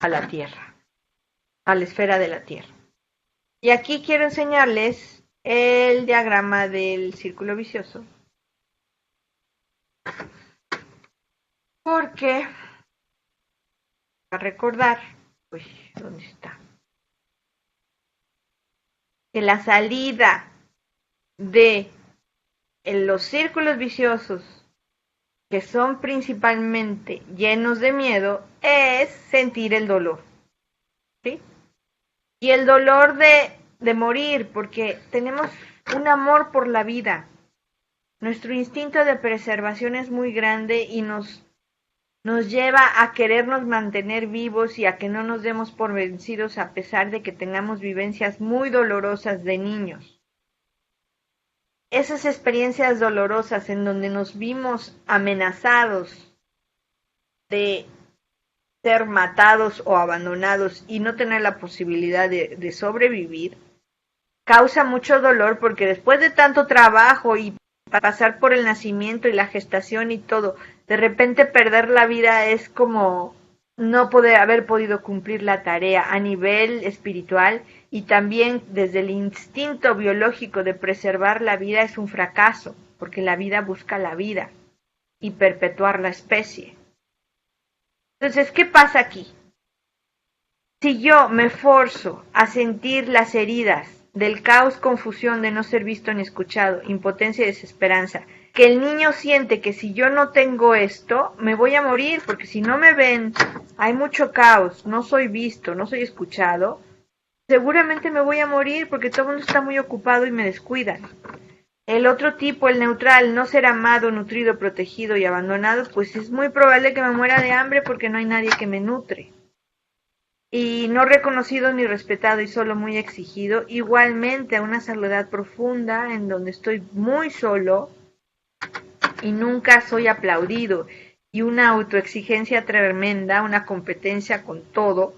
a la Tierra, a la esfera de la Tierra. Y aquí quiero enseñarles el diagrama del círculo vicioso, porque a recordar, pues, ¿dónde está? Que la salida de los círculos viciosos, que son principalmente llenos de miedo, es sentir el dolor, ¿sí? Y el dolor de morir, porque tenemos un amor por la vida. Nuestro instinto de preservación es muy grande y nos lleva a querernos mantener vivos y a que no nos demos por vencidos a pesar de que tengamos vivencias muy dolorosas de niños. Esas experiencias dolorosas en donde nos vimos amenazados de ser matados o abandonados y no tener la posibilidad de sobrevivir, causa mucho dolor porque después de tanto trabajo y pasar por el nacimiento y la gestación y todo, de repente perder la vida es como no haber podido cumplir la tarea a nivel espiritual, y también desde el instinto biológico de preservar la vida es un fracaso, porque la vida busca la vida y perpetuar la especie. Entonces, ¿qué pasa aquí? Si yo me forzo a sentir las heridas del caos, confusión de no ser visto ni escuchado, impotencia y desesperanza, que el niño siente que si yo no tengo esto, me voy a morir, porque si no me ven, hay mucho caos, no soy visto, no soy escuchado, seguramente me voy a morir porque todo el mundo está muy ocupado y me descuidan. El otro tipo, el neutral, no ser amado, nutrido, protegido y abandonado, pues es muy probable que me muera de hambre porque no hay nadie que me nutre. y no reconocido ni respetado y solo muy exigido, igualmente a una soledad profunda en donde estoy muy solo y nunca soy aplaudido, y una autoexigencia tremenda, una competencia con todo,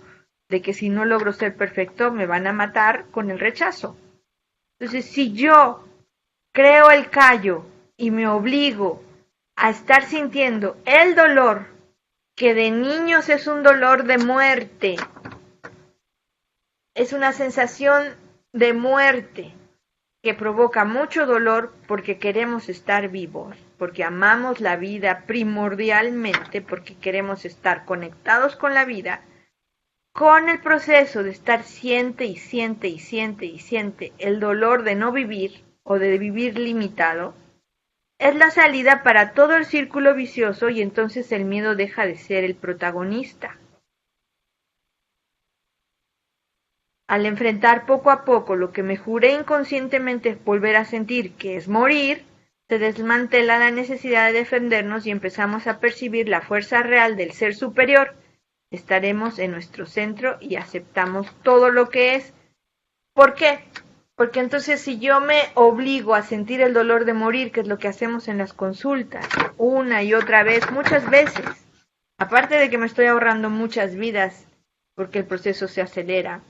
de que si no logro ser perfecto me van a matar con el rechazo. Entonces, si yo creo el callo y me obligo a estar sintiendo el dolor, que de niños es un dolor de muerte, es una sensación de muerte que provoca mucho dolor porque queremos estar vivos, porque amamos la vida primordialmente, porque queremos estar conectados con la vida, con el proceso de estar siente y siente y siente y siente el dolor de no vivir o de vivir limitado, es la salida para todo el círculo vicioso y entonces el miedo deja de ser el protagonista. Al enfrentar poco a poco lo que me juré inconscientemente volver a sentir, que es morir, se desmantela la necesidad de defendernos y empezamos a percibir la fuerza real del ser superior. Estaremos en nuestro centro y aceptamos todo lo que es. ¿Por qué? Porque entonces si yo me obligo a sentir el dolor de morir, que es lo que hacemos en las consultas, una y otra vez, muchas veces, aparte de que me estoy ahorrando muchas vidas, porque el proceso se acelera,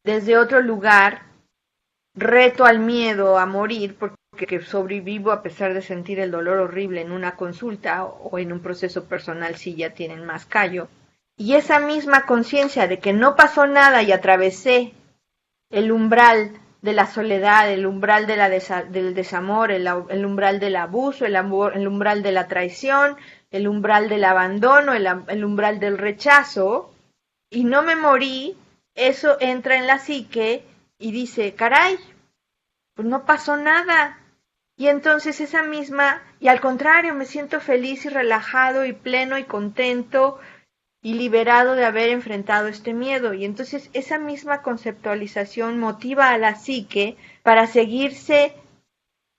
desde otro lugar, reto al miedo a morir, porque sobrevivo a pesar de sentir el dolor horrible en una consulta o en un proceso personal si ya tienen más callo. Y esa misma conciencia de que no pasó nada y atravesé el umbral de la soledad, el umbral de del desamor, el umbral del abuso, el umbral de la traición, el umbral del abandono, el umbral del rechazo, y no me morí, eso entra en la psique y dice, caray, pues no pasó nada. Y entonces esa misma, y al contrario, me siento feliz y relajado y pleno y contento y liberado de haber enfrentado este miedo. Y entonces esa misma conceptualización motiva a la psique para seguirse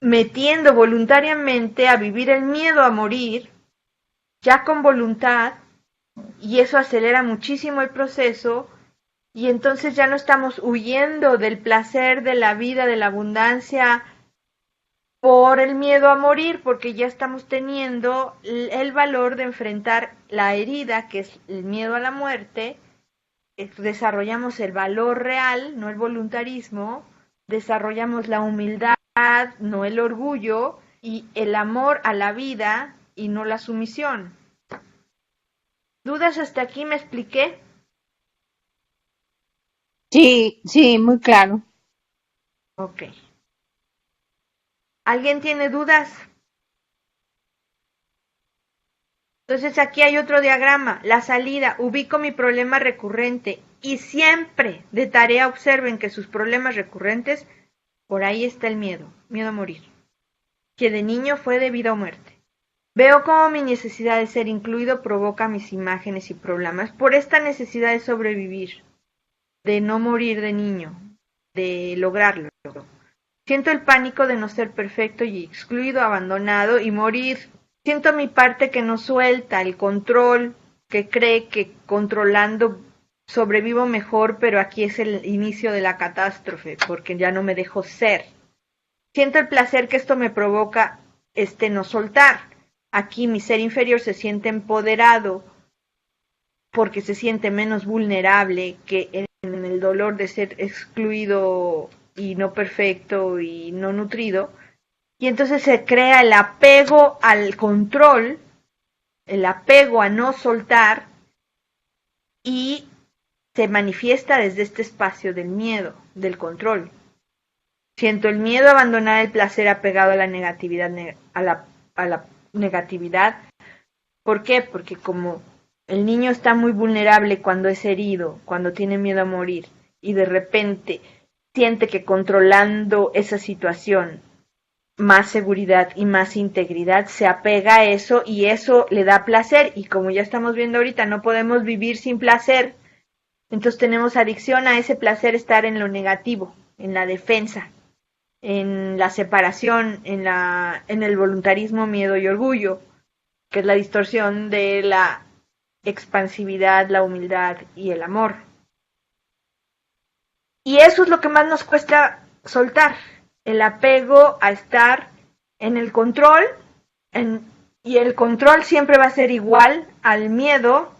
metiendo voluntariamente a vivir el miedo a morir, ya con voluntad, y eso acelera muchísimo el proceso, y entonces ya no estamos huyendo del placer de la vida, de la abundancia, por el miedo a morir, porque ya estamos teniendo el valor de enfrentar la herida, que es el miedo a la muerte, desarrollamos el valor real, no el voluntarismo, desarrollamos la humildad, no el orgullo, y el amor a la vida y no la sumisión. ¿Dudas hasta aquí? ¿Me expliqué? Sí, sí, muy claro. Ok. ¿Alguien tiene dudas? Entonces aquí hay otro diagrama, la salida, ubico mi problema recurrente y siempre de tarea observen que sus problemas recurrentes, por ahí está el miedo a morir, que de niño fue de vida o muerte. Veo cómo mi necesidad de ser incluido provoca mis imágenes y problemas por esta necesidad de sobrevivir, de no morir de niño, de lograrlo. Siento el pánico de no ser perfecto y excluido, abandonado y morir. Siento mi parte que no suelta, el control, que cree que controlando sobrevivo mejor, pero aquí es el inicio de la catástrofe, porque ya no me dejo ser. Siento el placer que esto me provoca, no soltar. Aquí mi ser inferior se siente empoderado, porque se siente menos vulnerable que en el dolor de ser excluido y no perfecto y no nutrido, y entonces se crea el apego al control, el apego a no soltar, y se manifiesta desde este espacio del miedo, del control. Siento el miedo a abandonar el placer apegado a la negatividad, a la negatividad. ¿Por qué? Porque como el niño está muy vulnerable cuando es herido, cuando tiene miedo a morir, y de repente siente que controlando esa situación, más seguridad y más integridad, se apega a eso y eso le da placer, y como ya estamos viendo ahorita, no podemos vivir sin placer, entonces tenemos adicción a ese placer, estar en lo negativo, en la defensa, en la separación, en el voluntarismo, miedo y orgullo, que es la distorsión de la expansividad, la humildad y el amor. Y eso es lo que más nos cuesta soltar, el apego a estar en el control, y el control siempre va a ser igual al miedo,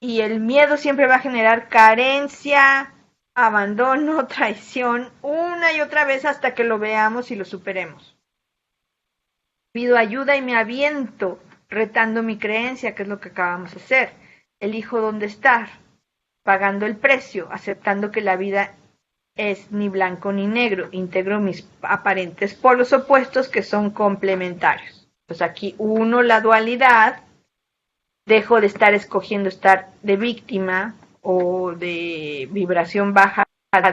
y el miedo siempre va a generar carencia, abandono, traición, una y otra vez hasta que lo veamos y lo superemos. Pido ayuda y me aviento, retando mi creencia, que es lo que acabamos de hacer. Elijo dónde estar, pagando el precio, aceptando que la vida es ni blanco ni negro. Integro mis aparentes polos opuestos que son complementarios. Pues aquí uno la dualidad, dejo de estar escogiendo estar de víctima o de vibración baja,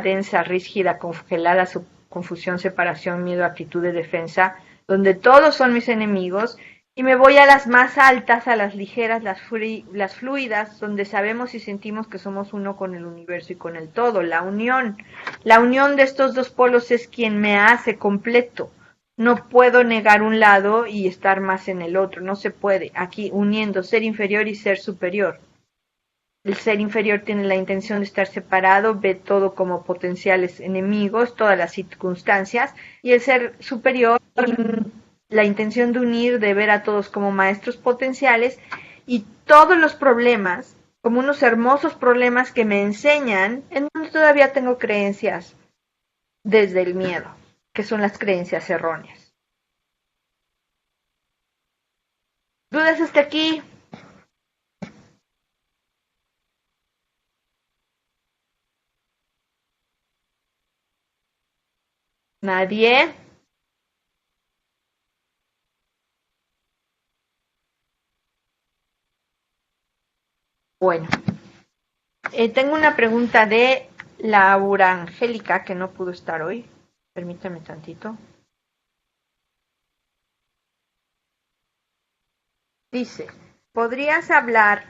densa, rígida, congelada, confusión, separación, miedo, actitud de defensa, donde todos son mis enemigos, y me voy a las más altas, a las ligeras, las fluidas, donde sabemos y sentimos que somos uno con el universo y con el todo, la unión. La unión de estos dos polos es quien me hace completo. No puedo negar un lado y estar más en el otro, no se puede. Aquí uniendo ser inferior y ser superior. El ser inferior tiene la intención de estar separado, ve todo como potenciales enemigos, todas las circunstancias, y el ser superior, la intención de unir, de ver a todos como maestros potenciales, y todos los problemas, como unos hermosos problemas que me enseñan, en donde todavía tengo creencias desde el miedo, que son las creencias erróneas. ¿Dudas hasta aquí? ¿Nadie? Bueno, tengo una pregunta de Laura Angélica, que no pudo estar hoy. Permítame tantito. Dice, ¿podrías hablar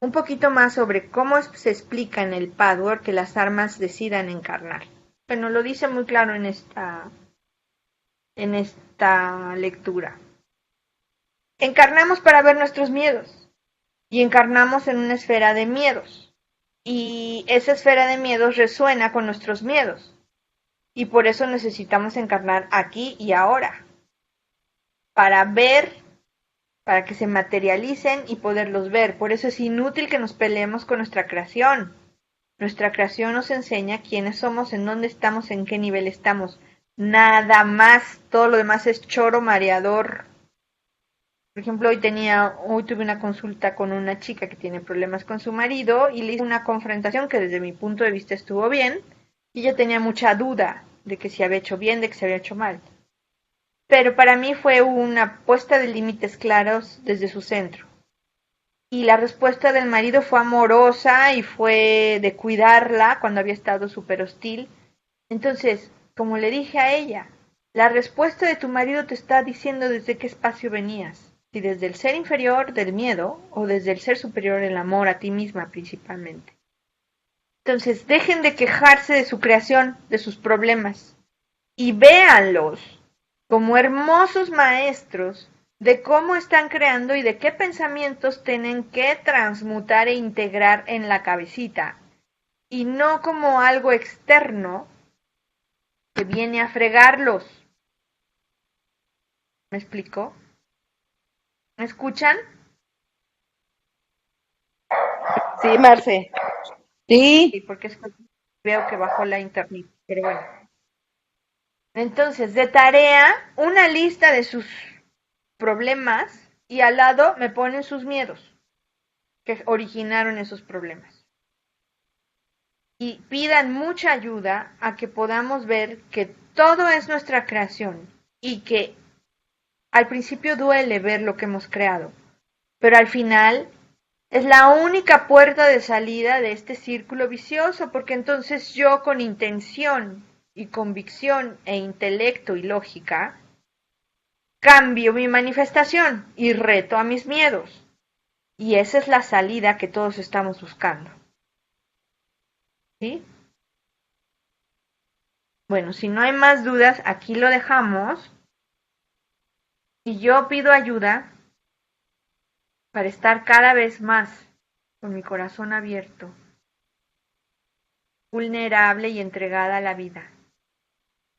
un poquito más sobre cómo se explica en el Padwork que las almas decidan encarnar? Bueno, lo dice muy claro en esta lectura. Encarnamos para ver nuestros miedos y encarnamos en una esfera de miedos, y esa esfera de miedos resuena con nuestros miedos, y por eso necesitamos encarnar aquí y ahora, para ver, para que se materialicen y poderlos ver. Por eso es inútil que nos peleemos con nuestra creación. Nuestra creación nos enseña quiénes somos, en dónde estamos, en qué nivel estamos. Nada más, todo lo demás es choro mareador. Por ejemplo, hoy tuve una consulta con una chica que tiene problemas con su marido y le hice una confrontación que desde mi punto de vista estuvo bien, y ella tenía mucha duda de que si había hecho bien, de que se había hecho mal. Pero para mí fue una puesta de límites claros desde su centro. Y la respuesta del marido fue amorosa y fue de cuidarla cuando había estado súper hostil. Entonces, como le dije a ella, la respuesta de tu marido te está diciendo desde qué espacio venías. Si desde el ser inferior del miedo o desde el ser superior el amor a ti misma principalmente. Entonces, dejen de quejarse de su creación, de sus problemas, y véanlos como hermosos maestros de cómo están creando y de qué pensamientos tienen que transmutar e integrar en la cabecita, y no como algo externo que viene a fregarlos. ¿Me explico? ¿Me escuchan? Sí, Marce. Sí. Porque veo que bajó la internet, pero bueno. Entonces, de tarea, una lista de sus problemas, y al lado me ponen sus miedos que originaron esos problemas. Y pidan mucha ayuda a que podamos ver que todo es nuestra creación, y que al principio duele ver lo que hemos creado, pero al final es la única puerta de salida de este círculo vicioso, porque entonces yo, con intención y convicción e intelecto y lógica, cambio mi manifestación y reto a mis miedos. Y esa es la salida que todos estamos buscando. ¿Sí? Bueno, si no hay más dudas, aquí lo dejamos. Y yo pido ayuda para estar cada vez más con mi corazón abierto, vulnerable y entregada a la vida,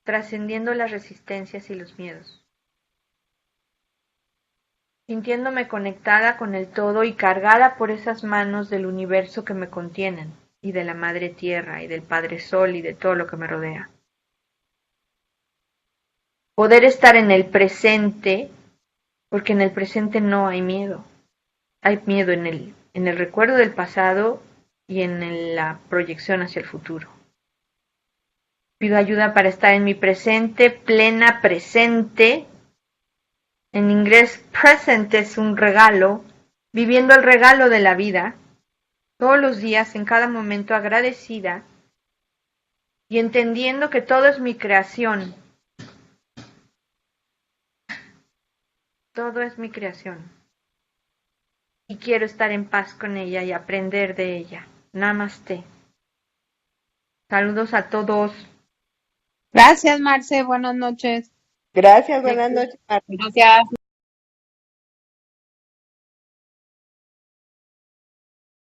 trascendiendo las resistencias y los miedos, sintiéndome conectada con el todo y cargada por esas manos del universo que me contienen, y de la Madre Tierra, y del Padre Sol, y de todo lo que me rodea. Poder estar en el presente, porque en el presente no hay miedo. Hay miedo en el recuerdo del pasado y en la proyección hacia el futuro. Pido ayuda para estar en mi presente, plena presente. En inglés, present es un regalo, viviendo el regalo de la vida, todos los días, en cada momento, agradecida y entendiendo que todo es mi creación. Todo es mi creación. Y quiero estar en paz con ella y aprender de ella. Namaste. Saludos a todos. Gracias, Marce. Buenas noches. Gracias, buenas noches. Gracias.